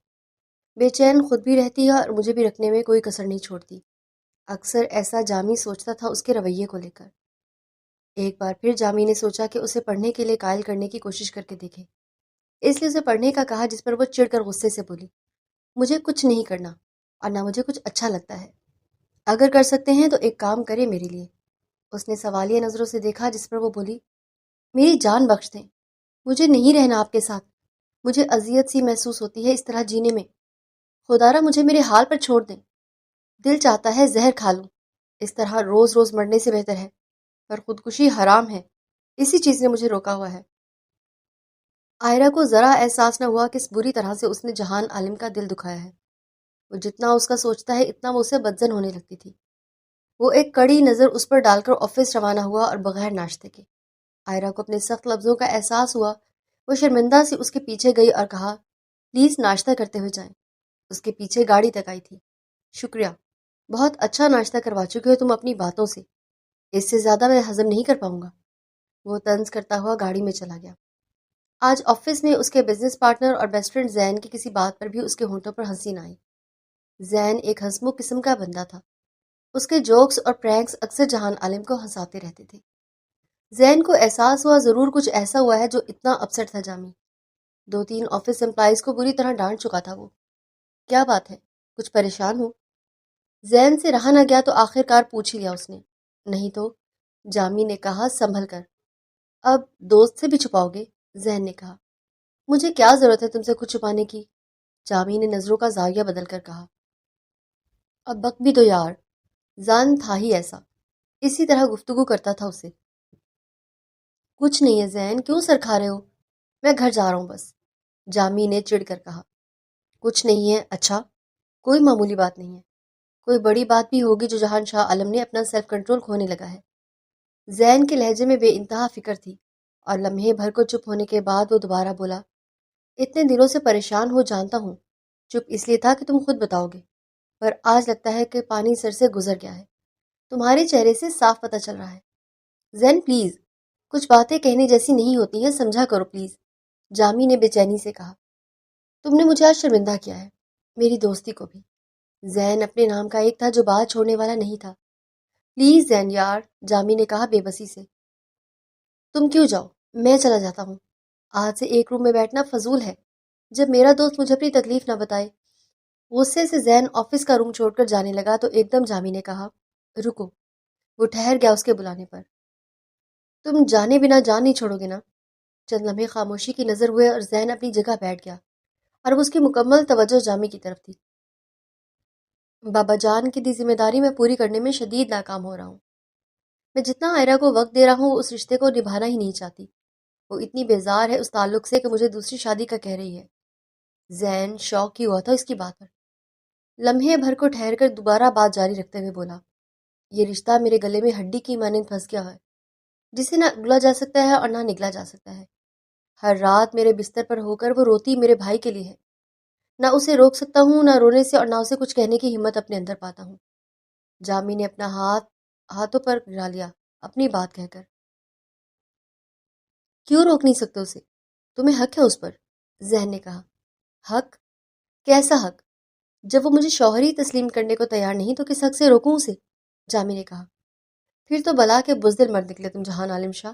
بے چین خود بھی رہتی ہے اور مجھے بھی رکھنے میں کوئی کسر نہیں چھوڑتی۔ اکثر ایسا جامی سوچتا تھا اس کے رویے کو لے کر۔ ایک بار پھر جامی نے سوچا کہ اسے پڑھنے کے لیے قائل کرنے کی کوشش کر کے دیکھے، اس لیے اسے پڑھنے کا کہا، جس پر وہ چڑھ کر غصے سے بولی، مجھے کچھ نہیں کرنا اور نہ مجھے کچھ اچھا لگتا ہے۔ اگر کر سکتے ہیں تو ایک کام کرے میرے لیے۔ اس نے سوالیہ نظروں سے دیکھا، جس پر وہ بولی، میری جان بخش دیں، مجھے نہیں رہنا آپ کے ساتھ، مجھے اذیت سی محسوس ہوتی ہے اس طرح جینے میں، خدا را مجھے میرے حال پر چھوڑ دیں، دل چاہتا ہے زہر کھا لوں، اس طرح روز روز مرنے سے بہتر ہے، پر خودکشی حرام ہے، اسی چیز نے مجھے روکا ہوا ہے۔ آئرہ کو ذرا احساس نہ ہوا کہ اس بری طرح سے اس نے جہان عالم کا دل دکھایا ہے۔ وہ جتنا اس کا سوچتا ہے اتنا وہ اسے بدزن ہونے لگتی تھی۔ وہ ایک کڑی نظر اس پر ڈال کر آفس روانہ ہوا اور بغیر ناشتے کے۔ آئرہ کو اپنے سخت لفظوں کا احساس ہوا۔ وہ شرمندہ سی اس کے پیچھے گئی اور کہا، پلیز ناشتہ کرتے ہوئے جائیں۔ اس کے پیچھے گاڑی تک آئی تھی۔ شکریہ، بہت اچھا ناشتہ کروا چکے ہو تم اپنی باتوں سے، اس سے زیادہ میں ہضم نہیں کر پاؤں گا۔ وہ طنز کرتا ہوا گاڑی میں چلا گیا۔ آج آفس میں اس کے بزنس پارٹنر اور بیسٹ فرینڈ زین کی کسی بات پر بھی اس کے ہونٹوں پر ہنسی نہ آئی۔ زین ایک ہنسمکھ قسم کا بندہ تھا۔ اس کے جوکس اور پرینکس اکثر جہان عالم کو ہنساتے رہتے تھے۔ زین کو احساس ہوا ضرور کچھ ایسا ہوا ہے جو اتنا اپسٹ تھا جامی۔ 2-3 آفس امپلائیز کو بری طرح ڈانٹ چکا تھا وہ۔ کیا بات ہے، کچھ پریشان ہو؟ زین سے رہا نہ گیا تو آخر کار پوچھ ہی لیا اس نے۔ نہیں تو، جامی نے کہا سنبھل کر۔ اب دوست سے بھی چھپاؤ گے؟ زین نے کہا۔ مجھے کیا ضرورت ہے تم سے کچھ چھپانے کی؟ جامی نے نظروں کا زاویہ بدل کر کہا۔ اب بک بھی تو یار، زان تھا ہی ایسا، اسی طرح گفتگو کرتا تھا اسے۔ کچھ نہیں ہے زین، کیوں سر کھا رہے ہو؟ میں گھر جا رہا ہوں بس، جامی نے چڑ کر کہا۔ کچھ نہیں ہے؟ اچھا، کوئی معمولی بات نہیں ہے، کوئی بڑی بات بھی ہوگی جو جہان شاہ عالم نے اپنا سیلف کنٹرول کھونے لگا ہے۔ زین کے لہجے میں بے انتہا فکر تھی، اور لمحے بھر کو چپ ہونے کے بعد وہ دوبارہ بولا، اتنے دنوں سے پریشان ہو جانتا ہوں، چپ اس لیے تھا کہ تم خود بتاؤ گے، پر آج لگتا ہے کہ پانی سر سے گزر گیا ہے، تمہارے چہرے سے صاف پتہ چل رہا ہے۔ زین پلیز، کچھ باتیں کہنے جیسی نہیں ہوتی ہیں، سمجھا کرو پلیز، جامی نے بے چینی سے کہا۔ تم نے مجھے آج شرمندہ کیا ہے، میری دوستی کو بھی۔ زین اپنے نام کا ایک تھا جو بات چھوڑنے والا نہیں تھا۔ پلیز زین یار، جامی نے کہا بے بسی سے۔ تم کیوں جاؤ، میں چلا جاتا ہوں، آج سے ایک روم میں بیٹھنا فضول ہے، جب میرا دوست مجھے اپنی تکلیف نہ بتائے۔ غصے سے زین آفس کا روم چھوڑ کر جانے لگا تو ایک دم جامی نے کہا، رکو۔ وہ ٹھہر گیا اس کے بلانے پر۔ تم جانے بنا جان نہیں چھوڑو گے نا؟ چند لمحے خاموشی کی نظر ہوئے اور زین اپنی جگہ بیٹھ گیا، اور اس کی مکمل توجہ جامی کی طرف تھی۔ بابا جان کی دی ذمہ داری میں پوری کرنے میں شدید ناکام ہو رہا ہوں۔ میں جتنا آئرہ کو وقت دے رہا ہوں وہ اس رشتے کو نبھانا ہی نہیں چاہتی۔ وہ اتنی بیزار ہے اس تعلق سے کہ مجھے دوسری شادی کا کہہ رہی ہے۔ زین شوق ہی ہوا تھا اس کی بات پر۔ لمحے بھر کو ٹھہر کر دوبارہ بات جاری رکھتے ہوئے بولا، یہ رشتہ میرے گلے میں ہڈی کی مانند پھنس گیا ہے، جسے نہ اگلا جا سکتا ہے اور نہ نگلا جا سکتا ہے۔ ہر رات میرے بستر پر ہو کر وہ روتی میرے بھائی کے لیے ہے، نہ اسے روک سکتا ہوں، نہ رونے سے اور نہ اسے کچھ کہنے کی ہمت اپنے اندر پاتا ہوں۔ جامی نے اپنا ہاتھ ہاتھوں پر گرا لیا اپنی بات کہہ کر۔ کیوں روک نہیں سکتے اسے؟ تمہیں حق ہے اس پر، ذہن نے کہا۔ حق؟ کیسا حق؟ جب وہ مجھے شوہر ہی تسلیم کرنے کو تیار نہیں تو کس حق سے روکوں اسے؟ جامی نے کہا۔ پھر تو بلا کے بزدل مرد نکلے تم جہان عالم شاہ،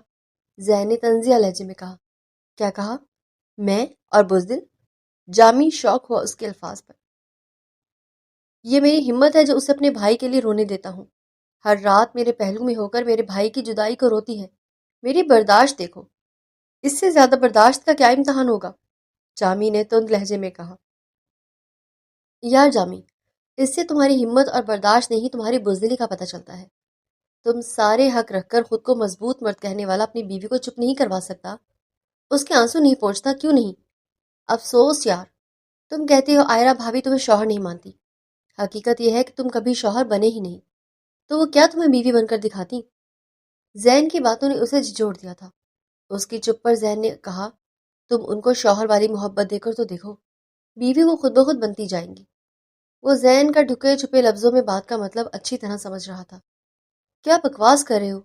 ذہن نے طنزیہ لہجے میں کہا۔ کیا کہا؟ میں اور بزدل؟ جامی شوق ہوا اس کے الفاظ پر۔ یہ میری ہمت ہے جو اسے اپنے بھائی کے لیے رونے دیتا ہوں، ہر رات میرے پہلو میں ہو کر میرے بھائی کی جدائی کو روتی ہے۔ میری برداشت دیکھو، اس سے زیادہ برداشت کا کیا امتحان ہوگا؟ جامی نے تند لہجے میں کہا۔ یار جامی، اس سے تمہاری ہمت اور برداشت نہیں تمہاری بزدلی کا پتہ چلتا ہے۔ تم سارے حق رکھ کر خود کو مضبوط مرد کہنے والا اپنی بیوی کو چپ نہیں کروا سکتا، اس کے آنسو نہیں پوچھتا، کیوں نہیں؟ افسوس یار، تم کہتے ہو آئرہ بھابھی تمہیں شوہر نہیں مانتی، حقیقت یہ ہے کہ تم کبھی شوہر بنے ہی نہیں۔ تو وہ کیا تمہیں بیوی بن کر دکھاتی؟ زین کی باتوں نے اسے جھنجھوڑ دیا تھا۔ اس کی چپ پر زین نے کہا، تم ان کو شوہر والی محبت دے کر تو دیکھو، بیوی وہ خود بخود بنتی جائیں گی۔ وہ زین کا ڈھکے چھپے لفظوں میں بات کا مطلب اچھی طرح سمجھ رہا تھا۔ کیا بکواس کر رہے ہو؟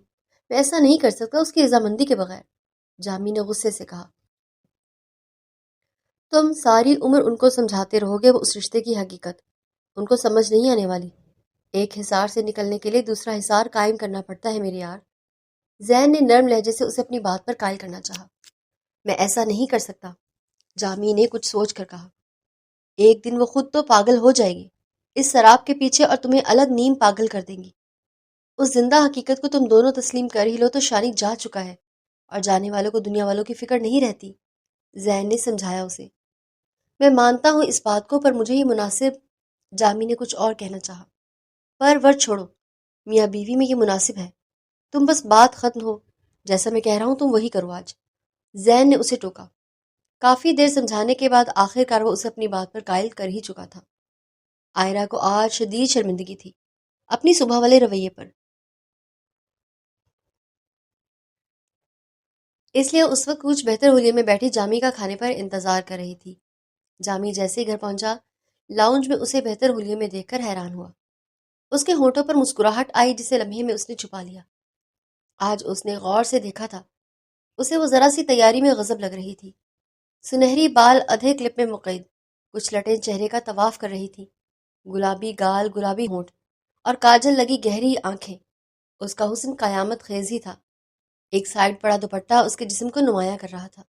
میں ایسا نہیں کر سکتا اس کی رضامندی کے بغیر، جامی نے غصے سے کہا۔ تم ساری عمر ان کو سمجھاتے رہو گے وہ اس رشتے کی حقیقت ان کو سمجھ نہیں آنے والی۔ ایک حصار سے نکلنے کے لیے دوسرا حصار قائم کرنا پڑتا ہے میری یار۔ زین نے نرم لہجے سے اسے اپنی بات پر قائل کرنا چاہا۔ میں ایسا نہیں کر سکتا، جامی نے کچھ سوچ کر کہا۔ ایک دن وہ خود تو پاگل ہو جائے گی اس شراب کے پیچھے اور تمہیں الگ نیم پاگل کر دیں گی۔ اس زندہ حقیقت کو تم دونوں تسلیم کر ہی لو تو شانی جا چکا ہے اور جانے والوں کو دنیا والوں کی فکر نہیں رہتی، زین نے سمجھایا اسے۔ میں مانتا ہوں اس بات کو، پر مجھے یہ مناسب، جامی نے کچھ اور کہنا چاہا۔ پر ور چھوڑو، میاں بیوی میں یہ مناسب ہے، تم بس بات ختم ہو، جیسا میں کہہ رہا ہوں تم وہی کرو آج، زین نے اسے ٹوکا۔ کافی دیر سمجھانے کے بعد آخر کار وہ اسے اپنی بات پر قائل کر ہی چکا تھا۔ آئرہ کو آج شدید شرمندگی تھی اپنی صبح والے رویے پر، اس لیے اس وقت کچھ بہتر حلیے میں بیٹھی جامی کا کھانے پر انتظار کر رہی تھی۔ جامی جیسے ہی گھر پہنچا، لاؤنج میں اسے بہتر حلیے میں دیکھ کر حیران ہوا۔ اس کے ہونٹوں پر مسکراہٹ آئی جسے لمحے میں اس نے چھپا لیا۔ آج اس نے غور سے دیکھا تھا، اسے وہ ذرا سی تیاری میں غضب لگ رہی تھی۔ سنہری بال ادھے کلپ میں مقید، کچھ لٹیں چہرے کا طواف کر رہی تھی، گلابی گال، گلابی ہونٹ اور کاجل لگی گہری آنکھیں۔ اس کا حسن قیامت خیز ہی تھا۔ ایک سائڈ پڑا دوپٹہ اس کے جسم کو نمایاں کر رہا تھا۔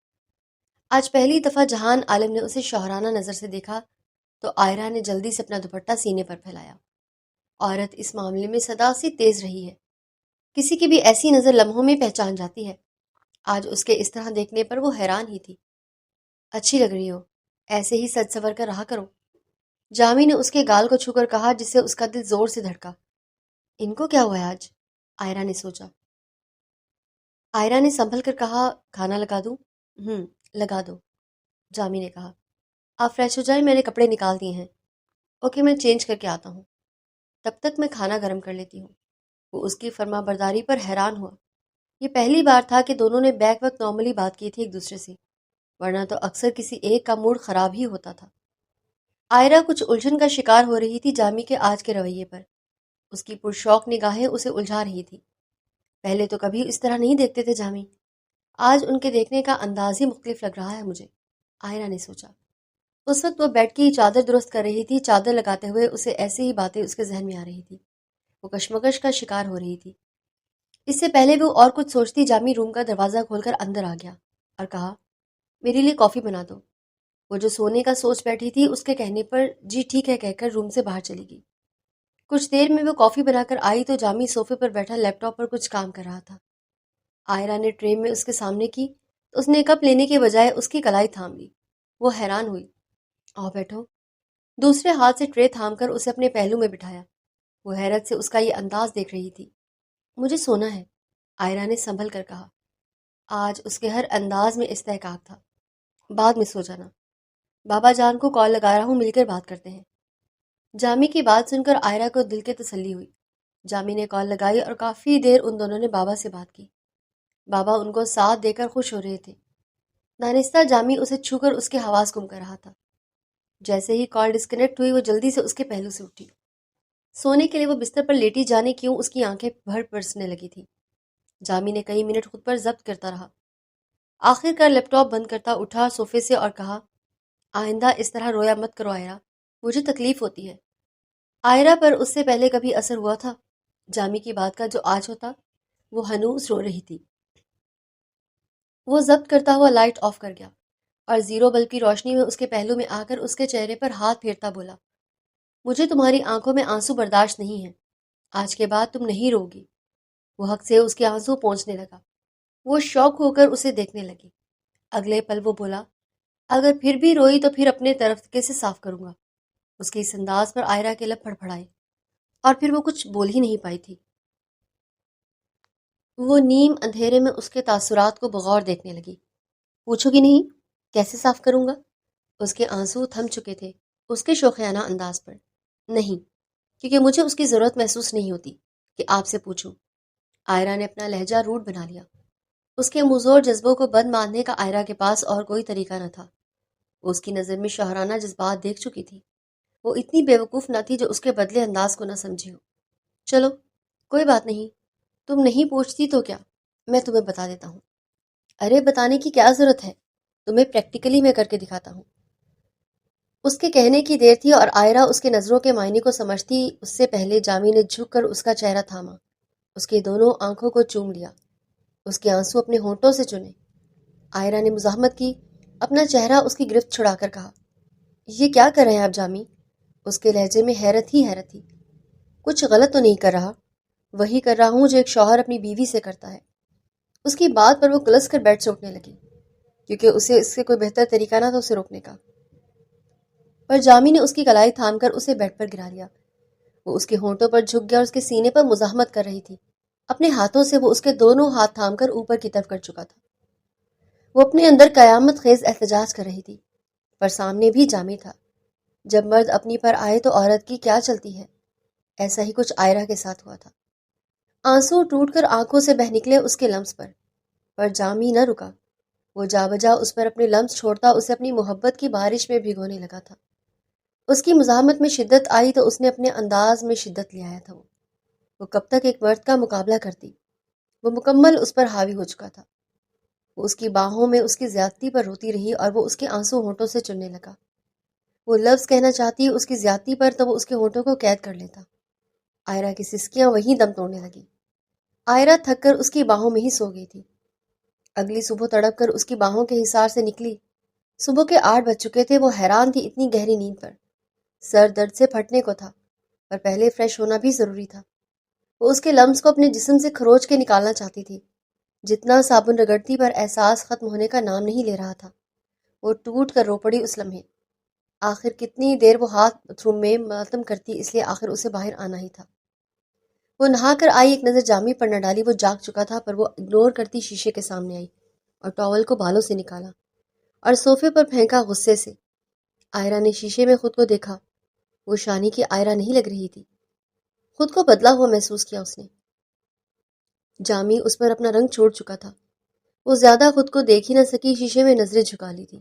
آج پہلی دفعہ جہان عالم نے اسے شوہرانہ نظر سے دیکھا تو آئرہ نے جلدی سے اپنا دوپٹہ سینے پر پھیلایا۔ عورت اس معاملے میں سدا سی تیز رہی ہے، کسی کی بھی ایسی نظر لمحوں میں پہچان جاتی ہے۔ آج اس کے اس طرح دیکھنے پر وہ حیران ہی تھی۔ اچھی لگ رہی ہو، ایسے ہی سج سور کر رہا کرو، جامی نے اس کے گال کو چھو کر کہا جس سے اس کا دل زور سے دھڑکا۔ ان کو کیا ہوا ہے آج؟ آئرہ نے سوچا۔ آئرہ نے سنبھل کر کہا، کھانا لگا دوں؟ لگا دو، جامی نے کہا۔ آپ فریش ہو جائیں، میں نے کپڑے نکال دیے ہیں۔ اوکے، میں چینج کر کے آتا ہوں، تب تک میں کھانا گرم کر لیتی ہوں۔ وہ اس کی فرما برداری پر حیران ہوا۔ یہ پہلی بار تھا کہ دونوں نے بیک وقت نارملی بات کی تھی ایک دوسرے سے، ورنہ تو اکثر کسی ایک کا موڈ خراب ہی ہوتا تھا۔ آئرہ کچھ الجھن کا شکار ہو رہی تھی جامی کے آج کے رویے پر۔ اس کی پرشوق نگاہیں اسے الجھا رہی تھی۔ پہلے تو کبھی اس طرح نہیں دیکھتے تھے جامی، آج ان کے دیکھنے کا انداز ہی مختلف لگ رہا ہے مجھے، آئرہ نے سوچا۔ اس وقت وہ بیڈ کی چادر درست کر رہی تھی، چادر لگاتے ہوئے اسے ایسی ہی باتیں اس کے ذہن میں آ رہی تھی۔ وہ کشمکش کا شکار ہو رہی تھی۔ اس سے پہلے وہ اور کچھ سوچتی جامی روم کا دروازہ کھول کر اندر آ گیا اور کہا، میرے لیے کافی بنا دو۔ وہ جو سونے کا سوچ بیٹھی تھی اس کے کہنے پر جی ٹھیک ہے کہہ کر روم سے باہر چلی گئی۔ کچھ دیر میں وہ کافی بنا کر آئی تو جامی صوفے پر بیٹھا لیپ ٹاپ پر کچھ کام کر رہا تھا۔ آئرہ نے ٹرے میں اس کے سامنے کی تو اس نے کپ لینے کے بجائے اس کی کلائی تھام لی۔ وہ حیران ہوئی۔ آؤ بیٹھو۔ دوسرے ہاتھ سے ٹرے تھام کر اسے اپنے پہلو میں بٹھایا۔ وہ حیرت سے اس کا یہ انداز دیکھ رہی تھی۔ مجھے سونا ہے، آئرہ نے سنبھل کر کہا۔ آج اس کے ہر انداز میں استحقاق تھا۔ بعد میں سو جانا، بابا جان کو کال لگا رہا ہوں، مل کر بات کرتے ہیں۔ جامی کی بات سن کر آئرہ کو دل کے تسلی ہوئی۔ جامی نے کال لگائی اور کافی دیر ان دونوں نے بابا سے بات کی۔ بابا ان کو ساتھ دے کر خوش ہو رہے تھے۔ دانستہ جامی اسے چھو کر اس کے حواس گم کر رہا تھا۔ جیسے ہی کال ڈسکنیکٹ ہوئی وہ جلدی سے اس کے پہلو سے اٹھی۔ سونے کے لیے وہ بستر پر لیٹی جانے کیوں اس کی آنکھیں بھر برسنے لگی تھی۔ جامی نے کئی منٹ خود پر ضبط کرتا رہا۔ آخر کار لیپ ٹاپ بند کرتا اٹھا صوفے سے اور کہا، آئندہ اس طرح رویا مت کرو آئرہ، مجھے تکلیف ہوتی ہے۔ آئرہ پر اس سے پہلے کبھی اثر ہوا تھا جامی کی بات کا جو آج ہوتا؟ وہ ہنوز رو رہی تھی۔ وہ ضبط کرتا ہوا لائٹ آف کر گیا اور زیرو بلب کی روشنی میں اس کے پہلو میں آ کر اس کے چہرے پر ہاتھ پھیرتا بولا، مجھے تمہاری آنکھوں میں آنسو برداشت نہیں ہے، آج کے بعد تم نہیں روگی۔ وہ حق سے اس کے آنسو پہنچنے لگا۔ وہ شوق ہو کر اسے دیکھنے لگی۔ اگلے پل وہ بولا، اگر پھر بھی روئی تو پھر اپنے طرف کیسے صاف کروں گا؟ اس کے اس انداز پر آئرہ کے لب پھڑپھڑائے اور پھر وہ کچھ بول ہی نہیں پائی تھی۔ وہ نیم اندھیرے میں اس کے تاثرات کو بغور دیکھنے لگی۔ پوچھو گی نہیں کیسے صاف کروں گا؟ اس کے آنسو تھم چکے تھے اس کے شوخیانہ انداز پر۔ نہیں، کیونکہ مجھے اس کی ضرورت محسوس نہیں ہوتی کہ آپ سے پوچھوں۔ آئرہ نے اپنا لہجہ روڈ بنا لیا۔ اس کے مزور جذبوں کو بند باندھنے کا آئرہ کے پاس اور کوئی طریقہ نہ تھا۔ وہ اس کی نظر میں شوہرانہ جذبات دیکھ چکی تھی۔ وہ اتنی بیوقوف نہ تھی جو اس کے بدلے انداز کو نہ سمجھی ہو۔ چلو کوئی بات نہیں، تم نہیں پوچھتی تو کیا، میں تمہیں بتا دیتا ہوں۔ ارے بتانے کی کیا ضرورت ہے، تمہیں پریکٹیکلی میں کر کے دکھاتا ہوں۔ اس کے کہنے کی دیر تھی اور آئرہ اس کے نظروں کے معنی کو سمجھتی اس سے پہلے جامی نے جھک کر اس کا چہرہ تھاما، اس کی دونوں آنکھوں کو چوم لیا، اس کے آنسو اپنے ہونٹوں سے چنے۔ آئرہ نے مزاحمت کی، اپنا چہرہ اس کی گرفت چھڑا کر کہا، یہ کیا کر رہے ہیں آپ جامی؟ اس کے لہجے میں حیرت ہی حیرت تھی۔ کچھ غلط تو نہیں کر رہا؟ وہی کر رہا ہوں جو ایک شوہر اپنی بیوی سے کرتا ہے۔ اس کی بات پر وہ کلس کر بیٹھ سے اٹھنے لگی، کیونکہ اسے اس سے کوئی بہتر طریقہ نہ تھا اسے روکنے کا۔ پر جامی نے اس کی کلائی تھام کر اسے بیڈ پر گرا لیا۔ وہ اس کے ہونٹوں پر جھک گیا اور اس کے سینے پر مزاحمت کر رہی تھی۔ اپنے ہاتھوں سے وہ اس کے دونوں ہاتھ تھام کر اوپر کی طرف کر چکا تھا۔ وہ اپنے اندر قیامت خیز احتجاج کر رہی تھی، پر سامنے بھی جامی تھا۔ جب مرد اپنی پر آئے تو عورت کی کیا چلتی ہے؟ ایسا ہی کچھ آئرہ کے ساتھ ہوا تھا۔ آنسو ٹوٹ کر آنکھوں سے بہہ نکلے اس کے لمس پر جامی نہ رکا۔ وہ جا بجا اس پر اپنے لمس چھوڑتا اسے اپنی محبت کی بارش میں بھگونے لگا تھا۔ اس کی مزاحمت میں شدت آئی تو اس نے اپنے انداز میں شدت لے آیا تھا۔ وہ کب تک ایک مرد کا مقابلہ کرتی؟ وہ مکمل اس پر حاوی ہو چکا تھا۔ وہ اس کی باہوں میں اس کی زیادتی پر روتی رہی اور وہ اس کے آنسو ہونٹوں سے چننے لگا۔ وہ لفظ کہنا چاہتی اس کی زیادتی پر تو وہ اس کے ہونٹوں کو قید کر لیتا۔ آئرہ کی سسکیاں وہیں دم توڑنے لگی۔ آئرہ تھک کر اس کی باہوں میں ہی سو گئی تھی۔ اگلی صبح تڑپ کر اس کی باہوں کے حصار سے نکلی۔ صبح کے 8 بج چکے تھے۔ وہ حیران تھی اتنی گہری نیند پر۔ سر درد سے پھٹنے کو تھا، پر پہلے فریش ہونا بھی ضروری تھا۔ وہ اس کے لمس کو اپنے جسم سے کھروچ کے نکالنا چاہتی تھی۔ جتنا صابن رگڑتی پر احساس ختم ہونے کا نام نہیں لے رہا تھا۔ وہ ٹوٹ کر رو پڑی اس لمحے۔ آخر کتنی دیر وہ ہاتھ باتھ روم میں ماتم کرتی، اس لیے آخر اسے باہر آنا ہی تھا۔ وہ نہا کر آئی، ایک نظر جامی پر نہ ڈالی۔ وہ جاگ چکا تھا، پر وہ اگنور کرتی شیشے کے سامنے آئی اور ٹاول کو بالوں سے نکالا اور صوفے پر پھینکا غصے سے۔ آئرہ نے شیشے میں خود کو دیکھا۔ وہ شانی کی آئرہ نہیں لگ رہی تھی۔ خود کو بدلا ہوا محسوس کیا اس نے۔ جامی اس پر اپنا رنگ چھوڑ چکا تھا۔ وہ زیادہ خود کو دیکھ ہی نہ سکی، شیشے میں نظریں جھکا لی تھی۔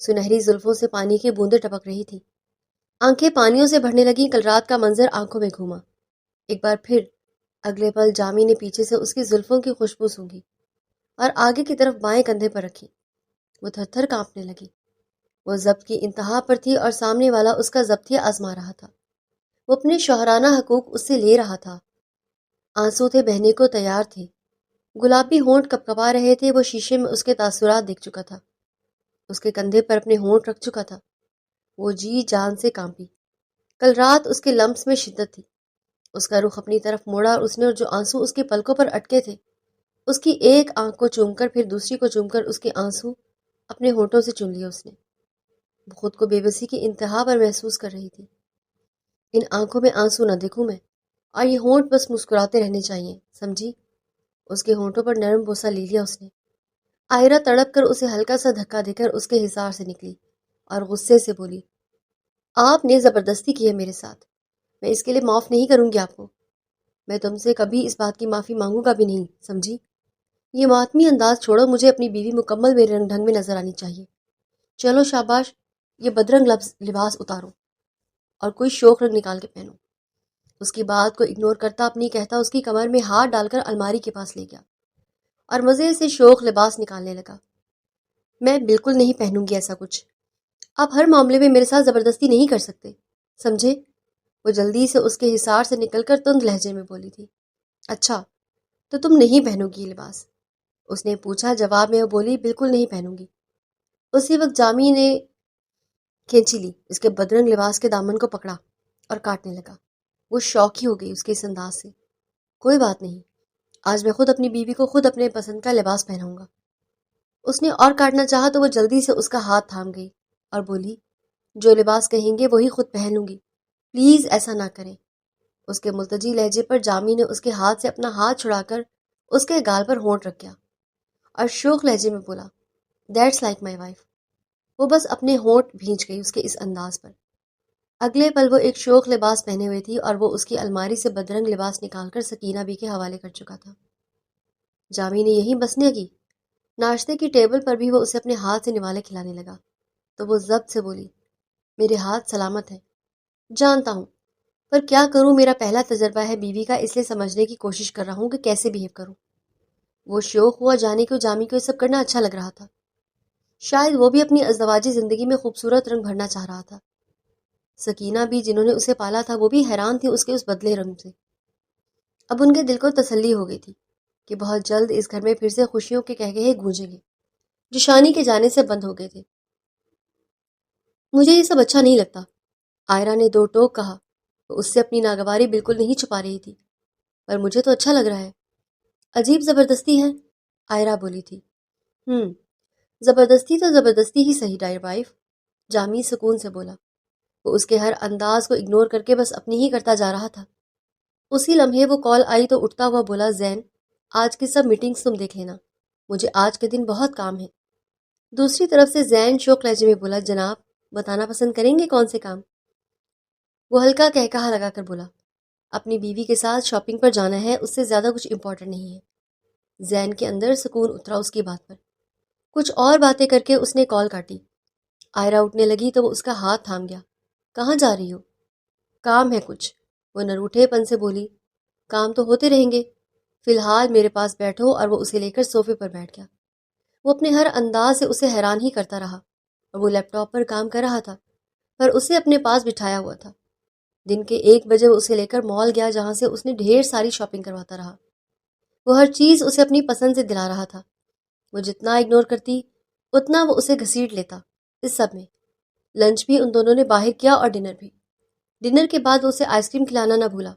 سنہری زلفوں سے پانی کی بوندیں ٹپک رہی تھی۔ آنکھیں پانیوں سے بھرنے لگیں۔ کل رات کا منظر آنکھوں میں گھوما۔ ایک بار پھر اگلے پل جامی نے پیچھے سے اس کی زلفوں کی خوشبو سونگھی اور آگے کی طرف بائیں کندھے پر رکھی۔ وہ تھر تھر کانپنے لگی۔ وہ ضبط کی انتہا پر تھی اور سامنے والا اس کا ضبط ہی آزما رہا تھا۔ وہ اپنے شوہرانہ حقوق اس سے لے رہا تھا۔ آنسو تھے، بہنے کو تیار تھے۔ گلابی ہونٹ کپکپا رہے تھے۔ وہ شیشے میں اس کے تاثرات دیکھ چکا تھا۔ اس کے کندھے پر اپنے ہونٹ رکھ چکا تھا۔ وہ جی جان سے کانپی۔ کل رات اس کے لمس میں شدت تھی۔ اس کا رخ اپنی طرف موڑا اور اس نے جو آنسو اس کے پلکوں پر اٹکے تھے، اس کی ایک آنکھ کو چوم کر پھر دوسری کو چوم کر اس کے آنسو اپنے ہونٹوں سے چن لیے اس نے۔ وہ خود کو بے بسی کی انتہا پر محسوس کر رہی تھی۔ ان آنکھوں میں آنسو نہ دیکھوں میں، اور یہ ہونٹ بس مسکراتے رہنے چاہیے، سمجھی؟ اس کے ہونٹوں پر نرم بوسہ لے لیا اس نے۔ آئرہ تڑپ کر اسے ہلکا سا دھکا دے کر اس کے حصار سے نکلی اور غصے سے بولی، آپ نے زبردستی کی ہے میرے ساتھ، میں اس کے لیے معاف نہیں کروں گی آپ کو۔ میں تم سے کبھی اس بات کی معافی مانگوں گا بھی نہیں، سمجھی؟ یہ ماتمی انداز چھوڑو، مجھے اپنی بیوی مکمل میرے رنگ ڈھنگ میں نظر آنی چاہیے۔ چلو شاباش، یہ بدرنگ لباس اتارو اور کوئی شوخ رنگ نکال کے پہنو۔ اس کی بات کو اگنور کرتا اپنی کہتا اس کی کمر میں ہاتھ ڈال کر الماری کے پاس لے گیا اور مزے سے شوخ لباس نکالنے لگا۔ میں بالکل نہیں پہنوں گی ایسا کچھ۔ آپ ہر معاملے میں میرے ساتھ زبردستی نہیں کر سکتے، سمجھے؟ وہ جلدی سے اس کے حصار سے نکل کر تند لہجے میں بولی تھی۔ اچھا تو تم نہیں پہنو گی یہ لباس؟ اس نے پوچھا۔ جواب میں وہ بولی، بالکل نہیں پہنوں گی۔ اسی وقت جامی نے کھینچی لی، اس کے بدرنگ لباس کے دامن کو پکڑا اور کاٹنے لگا۔ وہ شوقی ہو گئی اس کے اس انداز سے۔ کوئی بات نہیں، آج میں خود اپنی بیوی کو خود اپنے پسند کا لباس پہناؤں گا۔ اس نے اور کاٹنا چاہا تو وہ جلدی سے اس کا ہاتھ تھام گئی اور بولی، جو لباس کہیں گے وہی خود پہن لوں گی، پلیز ایسا نہ کریں۔ اس کے ملتجی لہجے پر جامی نے اس کے ہاتھ سے اپنا ہاتھ چھڑا کر اس کے گال پر ہونٹ رکھ گیا اور شوخ لہجے میں بولا، دیٹس لائک مائی وائف۔ وہ بس اپنے ہونٹ بھینچ گئی اس کے اس انداز پر۔ اگلے پل وہ ایک شوخ لباس پہنے ہوئے تھی اور وہ اس کی الماری سے بدرنگ لباس نکال کر سکینہ بی کے حوالے کر چکا تھا۔ جامی نے یہی بسنے کی۔ ناشتے کی ٹیبل پر بھی وہ اسے اپنے ہاتھ سے نوالے کھلانے لگا تو وہ ضبط سے بولی، میرے ہاتھ سلامت ہیں۔ جانتا ہوں، پر کیا کروں، میرا پہلا تجربہ ہے بیوی کا، اس لیے سمجھنے کی کوشش کر رہا ہوں کہ کیسے بیہیو کروں۔ وہ شوق ہوا جانے کو جامی کو یہ سب کرنا اچھا لگ رہا تھا۔ شاید وہ بھی اپنی ازدواجی زندگی میں خوبصورت رنگ بھرنا چاہ رہا تھا۔ سکینہ بھی جنہوں نے اسے پالا تھا وہ بھی حیران تھی اس کے اس بدلے رنگ سے۔ اب ان کے دل کو تسلی ہو گئی تھی کہ بہت جلد اس گھر میں پھر سے خوشیوں کے قہقہے گونجیں گے جو شانی کے جانے سے بند ہو گئے تھے۔ مجھے یہ سب اچھا نہیں لگتا، آئرہ نے دو ٹوک کہا۔ وہ اس سے اپنی ناگواری بالکل نہیں چھپا رہی تھی۔ پر مجھے تو اچھا لگ رہا ہے۔ عجیب زبردستی ہے، آئرہ بولی تھی۔ زبردستی تو زبردستی ہی صحیح ڈائر وائف، جامی سکون سے بولا۔ وہ اس کے ہر انداز کو اگنور کر کے بس اپنی ہی کرتا جا رہا تھا۔ اسی لمحے وہ کال آئی تو اٹھتا ہوا بولا، زین، آج کی سب میٹنگز تم دیکھ لینا، مجھے آج کے دن بہت کام ہے۔ دوسری طرف سے زین شوق لہجے میں بولا، جناب بتانا پسند کریں گے کون سے کام؟ وہ ہلکا کہکہا لگا کر بولا، اپنی بیوی کے ساتھ شاپنگ پر جانا ہے، اس سے زیادہ کچھ امپورٹنٹ نہیں ہے۔ زین کے اندر سکون اترا اس کی بات پر۔ کچھ اور باتیں کر کے اس نے کال کاٹی۔ آئرہ اٹھنے لگی تو وہ اس کا ہاتھ تھام گیا۔ کہاں جا رہی ہو؟ کام ہے کچھ، وہ نروٹھے پن سے بولی۔ کام تو ہوتے رہیں گے، فی الحال میرے پاس بیٹھو، اور وہ اسے لے کر صوفے پر بیٹھ گیا۔ وہ اپنے ہر انداز سے اسے حیران ہی کرتا رہا، اور وہ لیپ ٹاپ پر کام کر رہا تھا پر اسے اپنے پاس بٹھایا ہوا تھا۔ دن کے 1 بجے وہ اسے لے کر مال گیا جہاں سے اس نے ڈھیر ساری شاپنگ کرواتا رہا۔ وہ ہر چیز اسے اپنی پسند سے دلا رہا تھا۔ وہ جتنا اگنور کرتی اتنا وہ اسے گھسیٹ لیتا۔ اس سب میں لنچ بھی ان دونوں نے باہر کیا اور ڈنر بھی۔ ڈنر کے بعد وہ اسے آئس کریم کھلانا نہ بھولا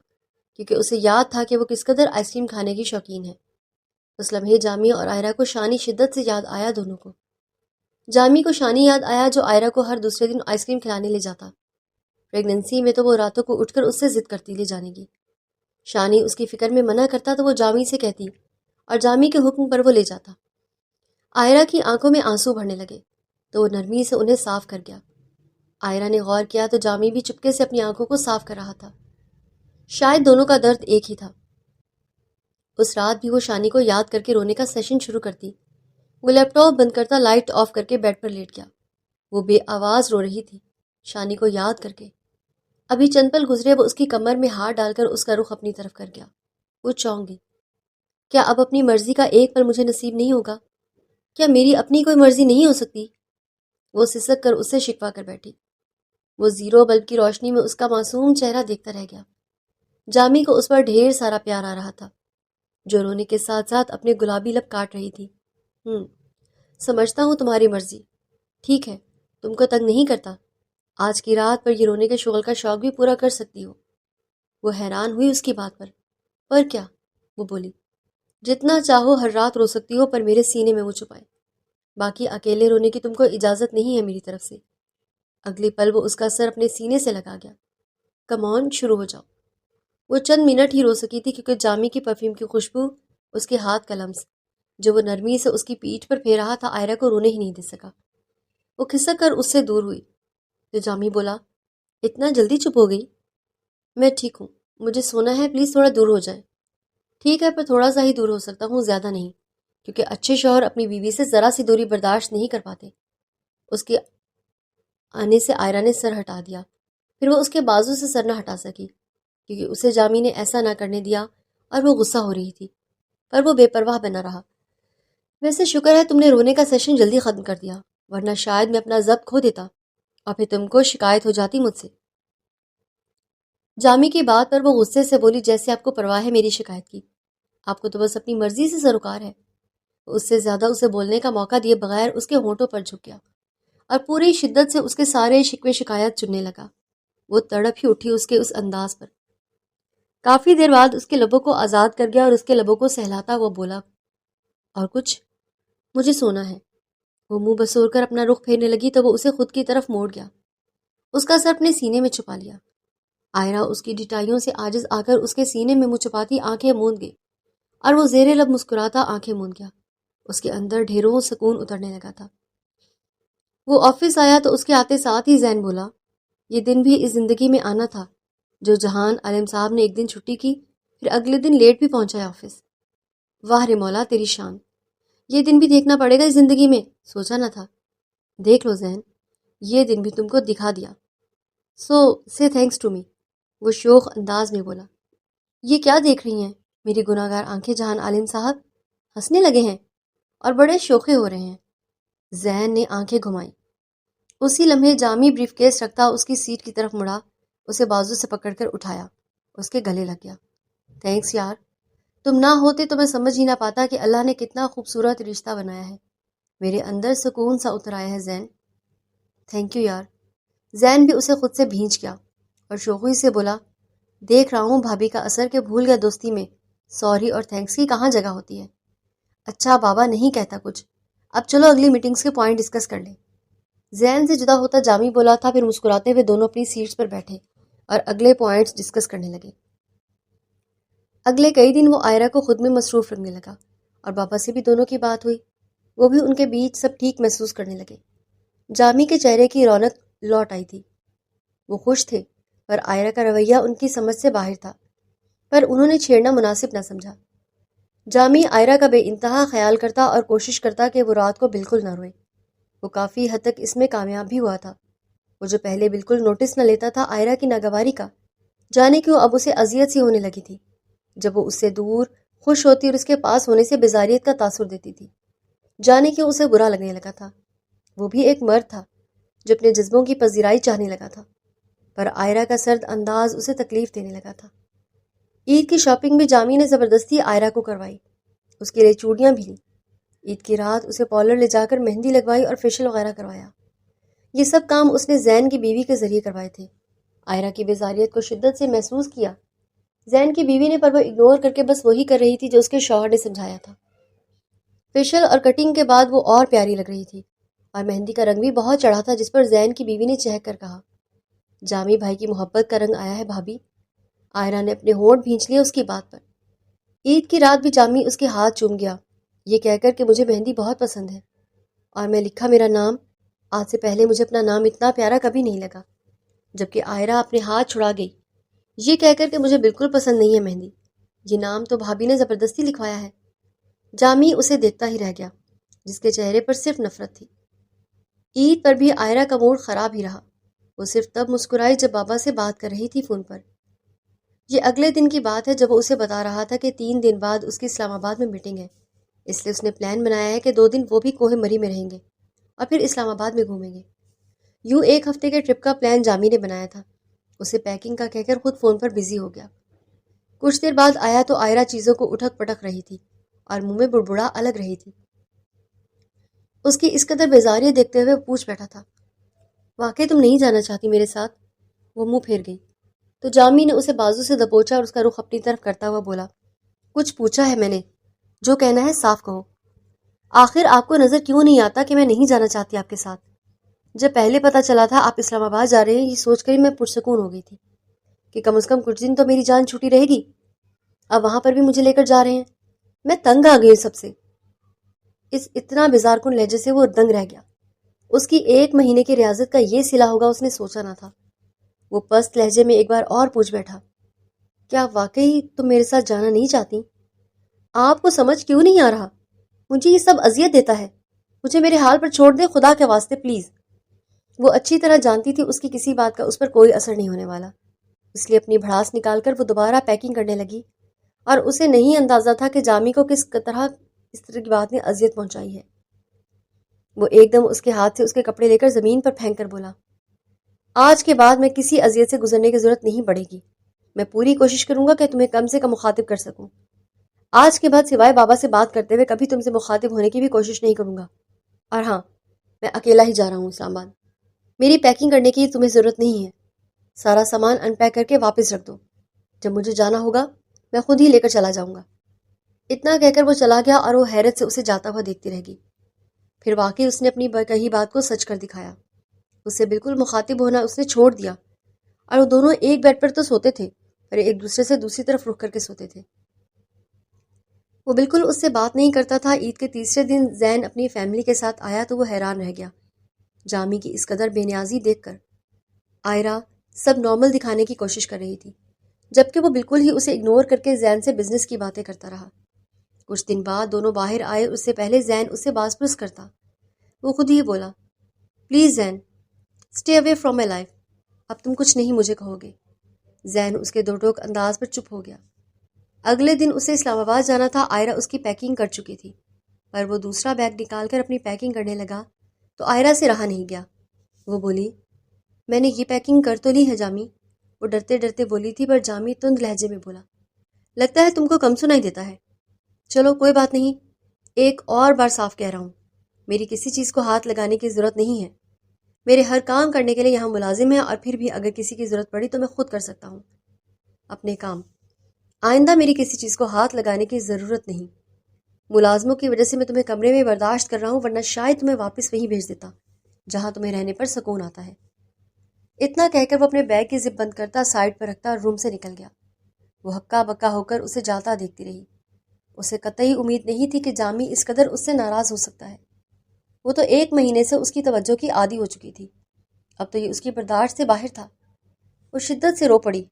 کیونکہ اسے یاد تھا کہ وہ کس قدر آئس کریم کھانے کی شوقین ہے۔ اس لمحے جامی اور آئرہ کو شانی شدت سے یاد آیا، دونوں کو۔ جامی کو شانی یاد آیا جو آئرہ کو ہر دوسرے دن آئس کریم کھلانے لے جاتا۔ پریگننسی میں تو وہ راتوں کو اٹھ کر اس سے ضد کرتی لے جانے کی۔ شانی اس کی فکر میں منع کرتا تو وہ جامی سے کہتی اور جامی کے حکم پر وہ لے جاتا۔ آئرہ کی آنکھوں میں آنسو بھرنے لگے تو وہ نرمی سے انہیں صاف کر گیا۔ آئرہ نے غور کیا تو جامی بھی چپکے سے اپنی آنکھوں کو صاف کر رہا تھا۔ شاید دونوں کا درد ایک ہی تھا۔ اس رات بھی وہ شانی کو یاد کر کے رونے کا سیشن شروع کرتی۔ وہ لیپ ٹاپ بند کرتا، لائٹ آف کر کے بیڈ پر لیٹ گیا۔ وہ بے آواز رو رہی تھی، شانی کو یاد کر کے۔ ابھی چند پل گزرے وہ اس کی کمر میں ہاتھ ڈال کر اس کا رخ اپنی طرف کر گیا۔ وہ چونک گئی۔ کیا اب اپنی مرضی کا ایک پل مجھے نصیب نہیں ہوگا؟ کیا میری اپنی کوئی مرضی نہیں ہو سکتی؟ وہ سسک کر اس سے شکوا کر بیٹھی۔ وہ زیرو بلب کی روشنی میں اس کا معصوم چہرہ دیکھتا رہ گیا۔ جامی کو اس پر ڈھیر سارا پیار آ رہا تھا جو رونے کے ساتھ ساتھ اپنے گلابی لب کاٹ رہی تھی۔ سمجھتا ہوں تمہاری مرضی، ٹھیک ہے، تم کو تنگ نہیں کرتا، آج کی رات پر یہ رونے کے شغل کا شوق بھی پورا کر سکتی ہو۔ وہ حیران ہوئی اس کی بات پر کیا؟ وہ بولی، جتنا چاہو ہر رات رو سکتی ہو، پر میرے سینے میں منہ چھپائے، باقی اکیلے رونے کی تم کو اجازت نہیں ہے میری طرف سے۔ اگلی پل وہ اس کا سر اپنے سینے سے لگا گیا۔ کم آن، شروع ہو جاؤ۔ وہ چند منٹ ہی رو سکی تھی کیونکہ جامی کی پرفیوم کی خوشبو، اس کے ہاتھ کا لمس جو وہ نرمی سے اس کی پیٹھ پر پھیر رہا تھا، آئرہ کو رونے ہی نہیں دے سکا۔ وہ کھسک کر اس سے دور ہوئی تو جامی بولا، اتنا جلدی چپ ہو گئی؟ میں ٹھیک ہوں، مجھے سونا ہے، پلیز تھوڑا دور ہو جائے۔ ٹھیک ہے، پر تھوڑا سا ہی دور ہو سکتا ہوں، زیادہ نہیں، کیونکہ اچھے شوہر اپنی بیوی سے ذرا سی دوری برداشت نہیں کر پاتے۔ اس کے آنے سے آئرہ نے سر ہٹا دیا، پھر وہ اس کے بازو سے سر نہ ہٹا سکی کیونکہ اسے جامی نے ایسا نہ کرنے دیا اور وہ غصہ ہو رہی تھی، پر وہ بے پرواہ بنا رہا۔ ویسے شکر ہے تم نے رونے کا سیشن جلدی ختم کر دیا، ورنہ شاید میں اپنا ضبط کھو دیتا اور پھر تم کو شکایت ہو جاتی مجھ سے۔ جامی کی بات پر وہ غصے سے بولی، جیسے آپ کو پرواہ ہے میری شکایت کی، آپ کو تو بس اپنی مرضی سے سروکار ہے۔ اس سے زیادہ اسے بولنے کا موقع دیے بغیر اس کے ہونٹوں پر جھک گیا اور پوری شدت سے اس کے سارے شکوے شکایت چننے لگا۔ وہ تڑپ ہی اٹھی اس کے اس انداز پر۔ کافی دیر بعد اس کے لبوں کو آزاد کر گیا اور اس کے لبوں کو سہلاتا وہ بولا، اور کچھ؟ مجھے سونا ہے۔ وہ منہ بسور کر اپنا رخ پھیرنے لگی تو وہ اسے خود کی طرف موڑ گیا، اس کا سر اپنے سینے میں چھپا لیا۔ آئرہ اس کی ڈٹائیوں سے عاجز آ کر اس کے سینے میں منہ چھپاتی آنکھیں موند گئی اور وہ زیر لب مسکراتا آنکھیں موند گیا۔ اس کے اندر ڈھیروں سکون اترنے لگا تھا۔ وہ آفس آیا تو اس کے آتے ساتھ ہی زین بولا، یہ دن بھی اس زندگی میں آنا تھا جو جہان عالم صاحب نے ایک دن چھٹی کی، پھر اگلے دن لیٹ بھی پہنچا ہے آفس۔ واہ رے مولا تیری شان، یہ دن بھی دیکھنا پڑے گا اس زندگی میں، سوچا نہ تھا۔ دیکھ لو زین، یہ دن بھی تم کو دکھا دیا، سو سے تھینکس ٹو می، وہ شوخ انداز میں بولا۔ یہ کیا دیکھ رہی ہیں میری گناہگار آنکھیں جہان عالم صاحب؟ ہنسنے لگے ہیں اور بڑے شوخے ہو رہے ہیں۔ زین نے آنکھیں گھمائیں۔ اسی لمحے جامی بریف کیس رکھتا اس کی سیٹ کی طرف مڑا، اسے بازو سے پکڑ کر اٹھایا، اس کے گلے لگ گیا۔ تھینکس یار، تم نہ ہوتے تو میں سمجھ ہی نہ پاتا کہ اللہ نے کتنا خوبصورت رشتہ بنایا ہے۔ میرے اندر سکون سا اتر آیا ہے زین۔ تھینک یو یار۔ زین بھی اسے خود سے بھینچ گیا اور شوخی سے بولا، دیکھ رہا ہوں بھابھی کا اثر کہ بھول گیا دوستی میں سوری اور تھینکس کی کہاں جگہ ہوتی ہے۔ اچھا بابا نہیں کہتا کچھ، اب چلو اگلی میٹنگز کے پوائنٹ ڈسکس کر لیں۔ زین سے جدا ہوتا جامی بولا تھا، پھر مسکراتے ہوئے دونوں اپنی سیٹس پر بیٹھے اور اگلے پوائنٹس ڈسکس کرنے لگے۔ اگلے کئی دن وہ آئرہ کو خود میں مصروف رکھنے لگا اور بابا سے بھی دونوں کی بات ہوئی، وہ بھی ان کے بیچ سب ٹھیک محسوس کرنے لگے۔ جامی کے چہرے کی رونق لوٹ آئی تھی، وہ خوش تھے، پر آئرہ کا رویہ ان کی سمجھ سے باہر تھا، پر انہوں نے چھیڑنا مناسب نہ سمجھا۔ جامی آئرہ کا بے انتہا خیال کرتا اور کوشش کرتا کہ وہ رات کو بالکل نہ روئے۔ وہ کافی حد تک اس میں کامیاب بھی ہوا تھا۔ وہ جو پہلے بالکل نوٹس نہ لیتا تھا آئرہ کی ناگواری کا، جانے کیوں اب اسے اذیت سی ہونے لگی تھی جب وہ اس سے دور خوش ہوتی اور اس کے پاس ہونے سے بیزاریت کا تاثر دیتی تھی۔ جانے کیوں اسے برا لگنے لگا تھا۔ وہ بھی ایک مرد تھا جو اپنے جذبوں کی پذیرائی چاہنے لگا تھا، پر آئرہ کا سرد انداز اسے تکلیف دینے لگا تھا۔ عید کی شاپنگ بھی جامی نے زبردستی آئرہ کو کروائی، اس کے لیے چوڑیاں بھی لیں۔ عید کی رات اسے پارلر لے جا کر مہندی لگوائی اور فیشل وغیرہ کروایا۔ یہ سب کام اس نے زین کی بیوی کے ذریعے کروائے تھے۔ آئرہ کی بیزاریت کو شدت سے محسوس کیا زین کی بیوی نے، پر وہ اگنور کر کے بس وہی کر رہی تھی جو اس کے شوہر نے سمجھایا تھا۔ فیشل اور کٹنگ کے بعد وہ اور پیاری لگ رہی تھی اور مہندی کا رنگ بھی بہت چڑھا تھا، جس پر زین کی بیوی نے چہک کر کہا، جامی بھائی کی محبت کا رنگ آیا ہے بھابھی۔ آئرہ نے اپنے ہونٹ بھینچ لیے اس کی بات پر۔ عید کی رات بھی جامی اس کے ہاتھ چوم گیا، یہ کہہ کر کہ مجھے مہندی بہت پسند ہے اور میں لکھا میرا نام، آج سے پہلے مجھے اپنا نام اتنا پیارا کبھی نہیں لگا۔ جبکہ آئرہ اپنے ہاتھ چھڑا گئی، یہ کہہ کر کہ مجھے بالکل پسند نہیں ہے مہندی، یہ نام تو بھابھی نے زبردستی لکھوایا ہے۔ جامی اسے دیکھتا ہی رہ گیا، جس کے چہرے پر صرف نفرت تھی۔ عید پر بھی آئرہ کا موڈ خراب ہی رہا، وہ صرف تب مسکرائی جب بابا سے بات کر رہی تھی فون پر۔ یہ اگلے دن کی بات ہے جب وہ اسے بتا رہا تھا کہ 3 دن بعد اس کی اسلام آباد میں میٹنگ ہے، اس لیے اس نے پلان بنایا ہے کہ 2 دن وہ بھی کوہ مری میں رہیں گے اور پھر اسلام آباد میں گھومیں گے۔ یوں 1 ہفتے کے ٹرپ کا پلان جامی نے بنایا تھا، اسے پیکنگ کا کہہ کر خود فون پر بزی ہو گیا۔ کچھ دیر بعد آیا تو آئرہ چیزوں کو اٹھک پٹک رہی تھی اور منہ میں بڑبڑا الگ رہی تھی۔ اس کی اس قدر بیزاریت دیکھتے ہوئے پوچھ بیٹھا تھا، واقعی تم نہیں جانا چاہتی میرے ساتھ؟ وہ منہ پھیر گئی تو جامی نے اسے بازو سے دبوچا اور اس کا رخ اپنی طرف کرتا ہوا بولا، کچھ پوچھا ہے میں نے، جو کہنا ہے صاف کہو۔ آخر آپ کو نظر کیوں نہیں آتا کہ میں نہیں جانا چاہتی آپ کے ساتھ؟ جب پہلے پتہ چلا تھا آپ اسلام آباد جا رہے ہیں، یہ سوچ کر ہی میں پرسکون ہو گئی تھی کہ کم از کم کچھ دن تو میری جان چھوٹی رہے گی۔ اب وہاں پر بھی مجھے لے کر جا رہے ہیں، میں تنگ آ گئی سب سے۔ اس اتنا بیزار کن لہجے سے وہ دنگ رہ گیا۔ اس کی 1 مہینے کی ریاضت کا یہ صلہ ہوگا اس نے سوچا نہ تھا۔ وہ پست لہجے میں ایک بار اور پوچھ بیٹھا، کیا واقعی تم میرے ساتھ جانا نہیں چاہتی؟ آپ کو سمجھ کیوں نہیں آ رہا؟ مجھے یہ سب اذیت دیتا ہے، مجھے میرے حال پر چھوڑ دے خدا کے واسطے پلیز۔ وہ اچھی طرح جانتی تھی اس کی کسی بات کا اس پر کوئی اثر نہیں ہونے والا، اس لیے اپنی بھڑاس نکال کر وہ دوبارہ پیکنگ کرنے لگی، اور اسے نہیں اندازہ تھا کہ جامی کو کس طرح اس طرح کی بات نے اذیت پہنچائی ہے۔ وہ ایک دم اس کے ہاتھ سے اس کے کپڑے لے کر زمین پر پھینک کر بولا، آج کے بعد میں کسی اذیت سے گزرنے کی ضرورت نہیں پڑے گی، میں پوری کوشش کروں گا کہ تمہیں کم سے کم مخاطب کر سکوں۔ آج کے بعد سوائے بابا سے بات کرتے ہوئے کبھی تم سے مخاطب ہونے کی بھی کوشش نہیں کروں گا۔ اور ہاں، میں اکیلا ہی جا رہا ہوں اسلام آباد، میری پیکنگ کرنے کی تمہیں ضرورت نہیں ہے، سارا سامان ان پیک کر کے واپس رکھ دو، جب مجھے جانا ہوگا میں خود ہی لے کر چلا جاؤں گا۔ اتنا کہہ کر وہ چلا گیا اور وہ حیرت سے اسے جاتا ہوا دیکھتی رہ گئی۔ پھر واقعی اس نے اپنی کہی بات کو سچ کر دکھایا، اس سے بالکل مخاطب ہونا اس نے چھوڑ دیا، اور وہ دونوں ایک بیڈ پر تو سوتے تھے پر ایک دوسرے سے دوسری طرف رخ کر کے سوتے تھے۔ وہ بالکل اس سے بات نہیں کرتا تھا۔ عید کے تیسرے دن زین اپنی فیملی کے ساتھ آیا تو وہ حیران رہ گیا جامی کی اس قدر بے نیازی دیکھ کر۔ آئرہ سب نارمل دکھانے کی کوشش کر رہی تھی، جبکہ وہ بالکل ہی اسے اگنور کر کے زین سے بزنس کی باتیں کرتا رہا۔ کچھ دن بعد دونوں باہر آئے، اس سے پہلے زین اس سے باز پرس کرتا۔ وہ خود ہی بولا، please Zain, stay away from my life, اب تم کچھ نہیں مجھے کہو گے۔ زین اس کے دو ٹوک انداز پر چپ ہو گیا۔ اگلے دن اسے اسلام آباد جانا تھا۔ آئرہ اس کی پیکنگ کر چکی تھی، پر وہ دوسرا بیگ نکال کر اپنی پیکنگ کرنے لگا تو آئرہ سے رہا نہیں گیا۔ وہ بولی، میں نے یہ پیکنگ کر تو لی ہے جامی۔ وہ ڈرتے ڈرتے بولی تھی، پر جامی تند لہجے میں بولا، لگتا ہے تم کو کم سنائی دیتا ہے۔ چلو کوئی بات نہیں، ایک اور بار صاف کہہ رہا ہوں، میری کسی چیز کو ہاتھ لگانے کی ضرورت نہیں ہے۔ میرے ہر کام کرنے کے لیے یہاں ملازم ہیں، اور پھر بھی اگر کسی کی ضرورت پڑی تو میں خود کر سکتا ہوں اپنے کام۔ آئندہ میری کسی چیز کو ہاتھ لگانے کی ضرورت نہیں۔ ملازموں کی وجہ سے میں تمہیں کمرے میں برداشت کر رہا ہوں، ورنہ شاید تمہیں واپس وہیں بھیج دیتا جہاں تمہیں رہنے پر سکون آتا ہے۔ اتنا کہہ کر وہ اپنے بیگ کی زپ بند کرتا، سائڈ پر رکھتا اور روم سے نکل گیا۔ وہ ہکا بکا ہو کر اسے جاتا دیکھتی رہی۔ اسے قطعی امید نہیں تھی کہ جامی اس قدر اس سے ناراض ہو سکتا ہے۔ وہ تو 1 مہینے سے اس کی توجہ کی عادی ہو چکی تھی، اب تو یہ اس کی برداشت سے باہر تھا۔ وہ شدت سے رو پڑی،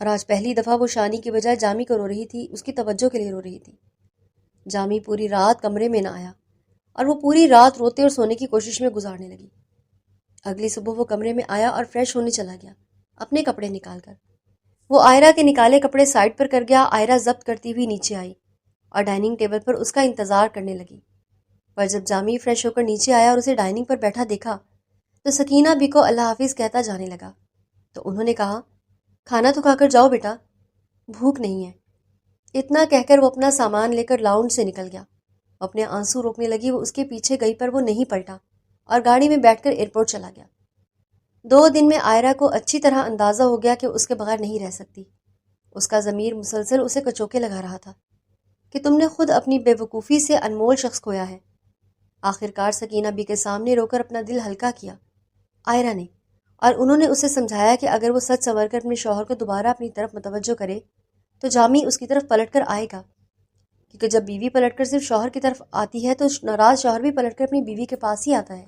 اور آج پہلی دفعہ وہ شانی کی بجائے جامی کو رو رہی تھی، اس کی توجہ کے لیے رو رہی تھی۔ جامی پوری رات کمرے میں نہ آیا، اور وہ پوری رات روتے اور سونے کی کوشش میں گزارنے لگی۔ اگلی صبح وہ کمرے میں آیا اور فریش ہونے چلا گیا، اپنے کپڑے نکال کر۔ وہ آئرہ کے نکالے کپڑے سائڈ پر کر گیا۔ آئرہ ضبط کرتی ہوئی نیچے آئی اور ڈائننگ ٹیبل پر اس کا انتظار کرنے لگی، پر جب جامی فریش ہو کر نیچے آیا اور اسے ڈائننگ پر بیٹھا دیکھا تو سکینہ بھی کو اللہ حافظ کہتا جانے لگا۔ تو انہوں نے کہا، کھانا تو کھا کر جاؤ بیٹا، بھوک نہیں ہے۔ اتنا کہہ کر وہ اپنا سامان لے کر لاؤنج سے نکل گیا۔ اپنے آنسو روکنے لگی، وہ اس کے پیچھے گئی، پر وہ نہیں پلٹا اور گاڑی میں بیٹھ کر ایئرپورٹ چلا گیا۔ 2 دن میں آئرہ کو اچھی طرح اندازہ ہو گیا کہ اس کے بغیر نہیں رہ سکتی۔ اس کا ضمیر مسلسل اسے کچوکے لگا رہا تھا کہ تم نے خود اپنی بے وقوفی سے انمول شخص کھویا ہے۔ آخرکار سکینہ بی کے سامنے رو کر اپنا دل ہلکا کیا آئرہ نے، اور انہوں نے اسے سمجھایا کہ اگر وہ سچ سنور کر اپنے شوہر کو دوبارہ اپنی طرف متوجہ کرے تو جامی اس کی طرف پلٹ کر آئے گا، کیونکہ جب بیوی پلٹ کر صرف شوہر کی طرف آتی ہے تو ناراض شوہر بھی پلٹ کر اپنی بیوی کے پاس ہی آتا ہے۔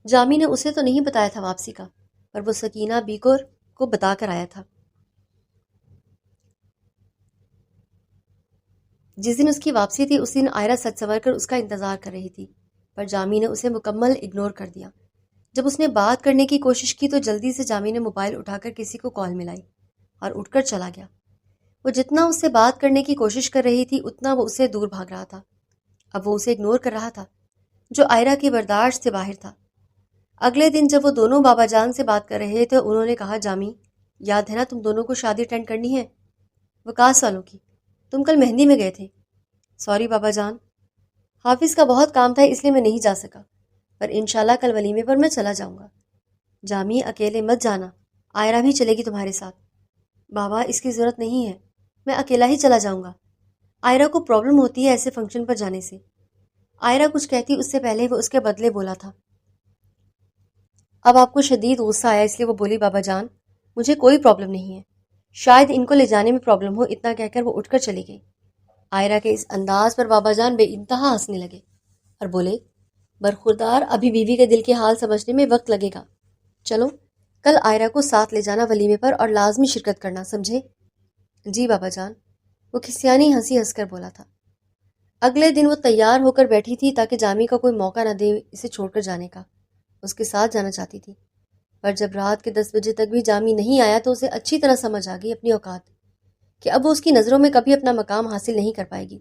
جامی نے اسے تو نہیں بتایا تھا واپسی کا، پر وہ سکینہ بیکور کو بتا کر آیا تھا۔ جس دن اس کی واپسی تھی اس دن آئرہ سچ سنور کر اس کا انتظار کر رہی تھی، پر جامی نے اسے مکمل اگنور کر دیا۔ جب اس نے بات کرنے کی کوشش کی تو جلدی سے جامی نے موبائل اٹھا کر کسی کو کال ملائی اور اٹھ کر چلا گیا۔ وہ جتنا اس سے بات کرنے کی کوشش کر رہی تھی اتنا وہ اس سے دور بھاگ رہا تھا۔ اب وہ اسے اگنور کر رہا تھا، جو آئرہ کی برداشت سے باہر تھا۔ اگلے دن جب وہ دونوں بابا جان سے بات کر رہے تھے، انہوں نے کہا، جامی، یاد ہے نا تم دونوں کو شادی اٹینڈ کرنی ہے، وکاس والوں کی؟ تم کل مہندی میں گئے تھے۔ سوری بابا جان، حافظ کا بہت کام تھا اس لیے میں نہیں جا سکا، پر انشاءاللہ کل ولیمے پر میں چلا جاؤں گا۔ جامی، اکیلے مت جانا، آئرہ بھی چلے گی تمہارے ساتھ۔ بابا، اس کی ضرورت نہیں ہے، میں اکیلا ہی چلا جاؤں گا۔ آئرہ کو پرابلم ہوتی ہے ایسے فنکشن پر جانے سے۔ آئرہ کچھ کہتی اس سے پہلے وہ اس کے بدلے بولا تھا۔ اب آپ کو شدید غصہ آیا اس لیے وہ بولی، بابا جان، مجھے کوئی پرابلم نہیں ہے، شاید ان کو لے جانے میں پرابلم ہو۔ اتنا کہہ کر وہ اٹھ کر چلی گئی۔ آئرہ کے اس انداز پر بابا جان بے انتہا ہنسنے لگے اور بولے، برخوردار، ابھی بیوی کے دل کے حال سمجھنے میں وقت لگے گا۔ چلو کل آئرہ کو ساتھ لے جانا ولیمے پر، اور لازمی شرکت کرنا، سمجھے؟ جی بابا جان، وہ کھسیانی ہنسی ہنس کر بولا تھا۔ اگلے دن وہ تیار ہو کر بیٹھی تھی تاکہ جامی کا کوئی موقع نہ دے اسے چھوڑ کر جانے کا۔ اس کے ساتھ جانا چاہتی تھی، پر جب رات کے 10 بجے تک بھی جامی نہیں آیا تو اسے اچھی طرح سمجھ آ گئی اپنی اوقات، کہ اب وہ اس کی نظروں میں کبھی اپنا مقام حاصل نہیں کر پائے گی۔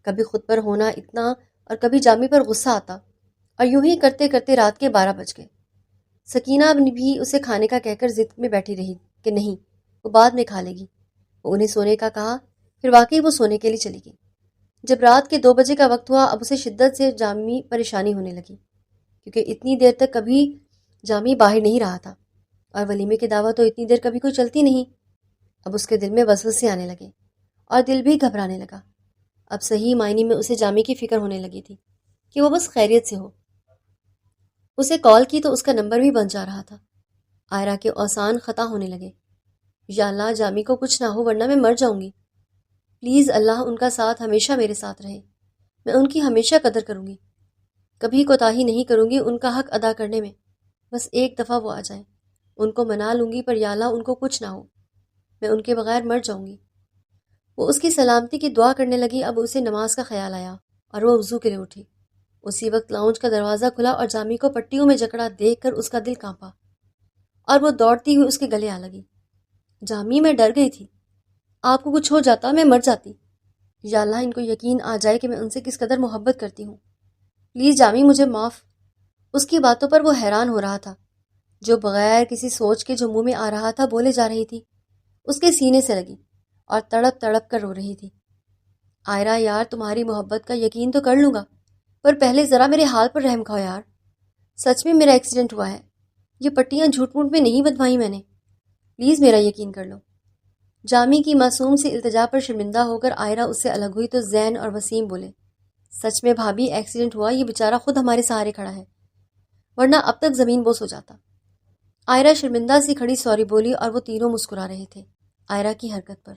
کبھی خود پر ہونا اتنا اور کبھی جامی پر غصہ آتا، اور یوں ہی کرتے کرتے رات کے 12 بج گئے۔ سکینہ بھی اسے کھانے کا کہہ کر ضد میں بیٹھی رہی کہ نہیں، وہ بعد میں کھا لے گی۔ وہ انہیں سونے کا کہا، پھر واقعی وہ سونے کے لیے چلی گئی۔ جب رات کے 2 بجے کا وقت ہوا، اب اسے شدت سے جامی پریشانی ہونے لگی، کیونکہ اتنی دیر تک کبھی جامی باہر نہیں رہا تھا، اور ولیمے کی دعوت تو اتنی دیر کبھی کوئی چلتی نہیں۔ اب اس کے دل میں وسوسے آنے لگے اور دل بھی گھبرانے لگا۔ اب صحیح معنی میں اسے جامی کی فکر ہونے لگی تھی کہ وہ بس خیریت سے ہو۔ اسے کال کی تو اس کا نمبر بھی بند جا رہا تھا۔ آئرہ کے اوسان خطا ہونے لگے۔ یا اللہ، جامی کو کچھ نہ ہو ورنہ میں مر جاؤں گی۔ پلیز اللہ ان کا ساتھ ہمیشہ میرے ساتھ رہے، میں ان کی ہمیشہ قدر کروں گی، کبھی کوتاہی نہیں کروں گی ان کا حق ادا کرنے میں، بس ایک دفعہ وہ آ جائیں، ان کو منا لوں گی، پر یا اللہ ان کو کچھ نہ ہو، میں ان کے بغیر مر جاؤں گی۔ وہ اس کی سلامتی کی دعا کرنے لگی۔ اب اسے نماز کا خیال آیا اور وہ وضو کے لیے اٹھی۔ اسی وقت لاؤنج کا دروازہ کھلا اور جامی کو پٹیوں میں جکڑا دیکھ کر اس کا دل کانپا اور وہ دوڑتی ہوئی اس کے گلے آ لگی۔ جامی، میں ڈر گئی تھی، آپ کو کچھ ہو جاتا میں مر جاتی۔ یا اللہ ان کو یقین آ جائے کہ میں ان سے کس قدر محبت کرتی ہوں، پلیز جامی مجھے معاف۔ اس کی باتوں پر وہ حیران ہو رہا تھا، جو بغیر کسی سوچ کے جو منہ میں آ رہا تھا بولے جا رہی تھی، اس کے سینے سے لگی اور تڑپ تڑپ کر رو رہی تھی۔ آئرہ یار، تمہاری محبت کا یقین تو کر لوں گا، پر پہلے ذرا میرے حال پر رحم کھاؤ یار، سچ میں میرا ایکسیڈنٹ ہوا ہے، یہ پٹیاں جھوٹ موٹ میں نہیں بندھوائی میں نے، پلیز میرا یقین کر لو۔ جامی کی معصوم سی التجا پر شرمندہ ہو کر آئرہ اس سے الگ ہوئی تو زین اور وسیم بولے، سچ میں بھابھی ایکسیڈنٹ ہوا، یہ بیچارہ خود ہمارے سہارے کھڑا ہے، ورنہ اب تک زمین بوس ہو جاتا۔ آئرہ شرمندہ سی کھڑی سوری بولی اور وہ تینوں مسکرا رہے تھے آئرہ کی حرکت پر۔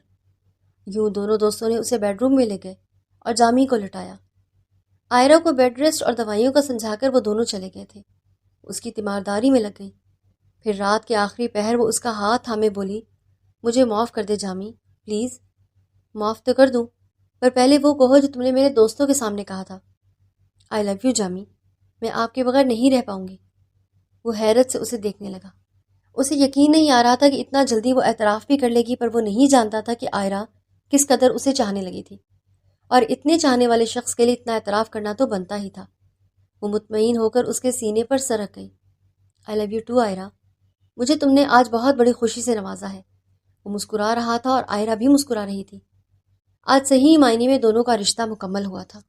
یوں دونوں دوستوں نے اسے بیڈ روم میں لے گئے اور جامی کو لٹایا۔ آئرہ کو بیڈ ریسٹ اور دوائیوں کا سمجھا کر وہ دونوں چلے گئے تھے۔ اس کی تیمارداری میں لگ گئی۔ پھر رات کے آخری پہر وہ اس کا ہاتھ تھامے بولی، مجھے معاف کر دے جامی، پلیز۔ معاف تو کر دوں، پر پہلے وہ کہو جو تم نے میرے دوستوں کے سامنے کہا تھا۔ آئی لو یو جامی، میں آپ کے بغیر نہیں رہ پاؤں گی۔ وہ حیرت سے اسے دیکھنے لگا۔ اسے یقین نہیں آ رہا تھا کہ اتنا جلدی وہ اعتراف بھی کر لے گی، پر وہ نہیں جانتا تھا کہ آئرہ کس قدر اسے چاہنے لگی تھی، اور اتنے چاہنے والے شخص کے لیے اتنا اعتراف کرنا تو بنتا ہی تھا۔ وہ مطمئن ہو کر اس کے سینے پر سر رکھ گئی۔ آئی لو یو ٹو آئرہ، مجھے تم نے آج بہت بڑی خوشی سے نوازا ہے۔ وہ مسکرا رہا تھا اور آئرہ بھی مسکرا رہی تھی۔ آج صحیح معنی میں دونوں کا رشتہ مکمل ہوا تھا۔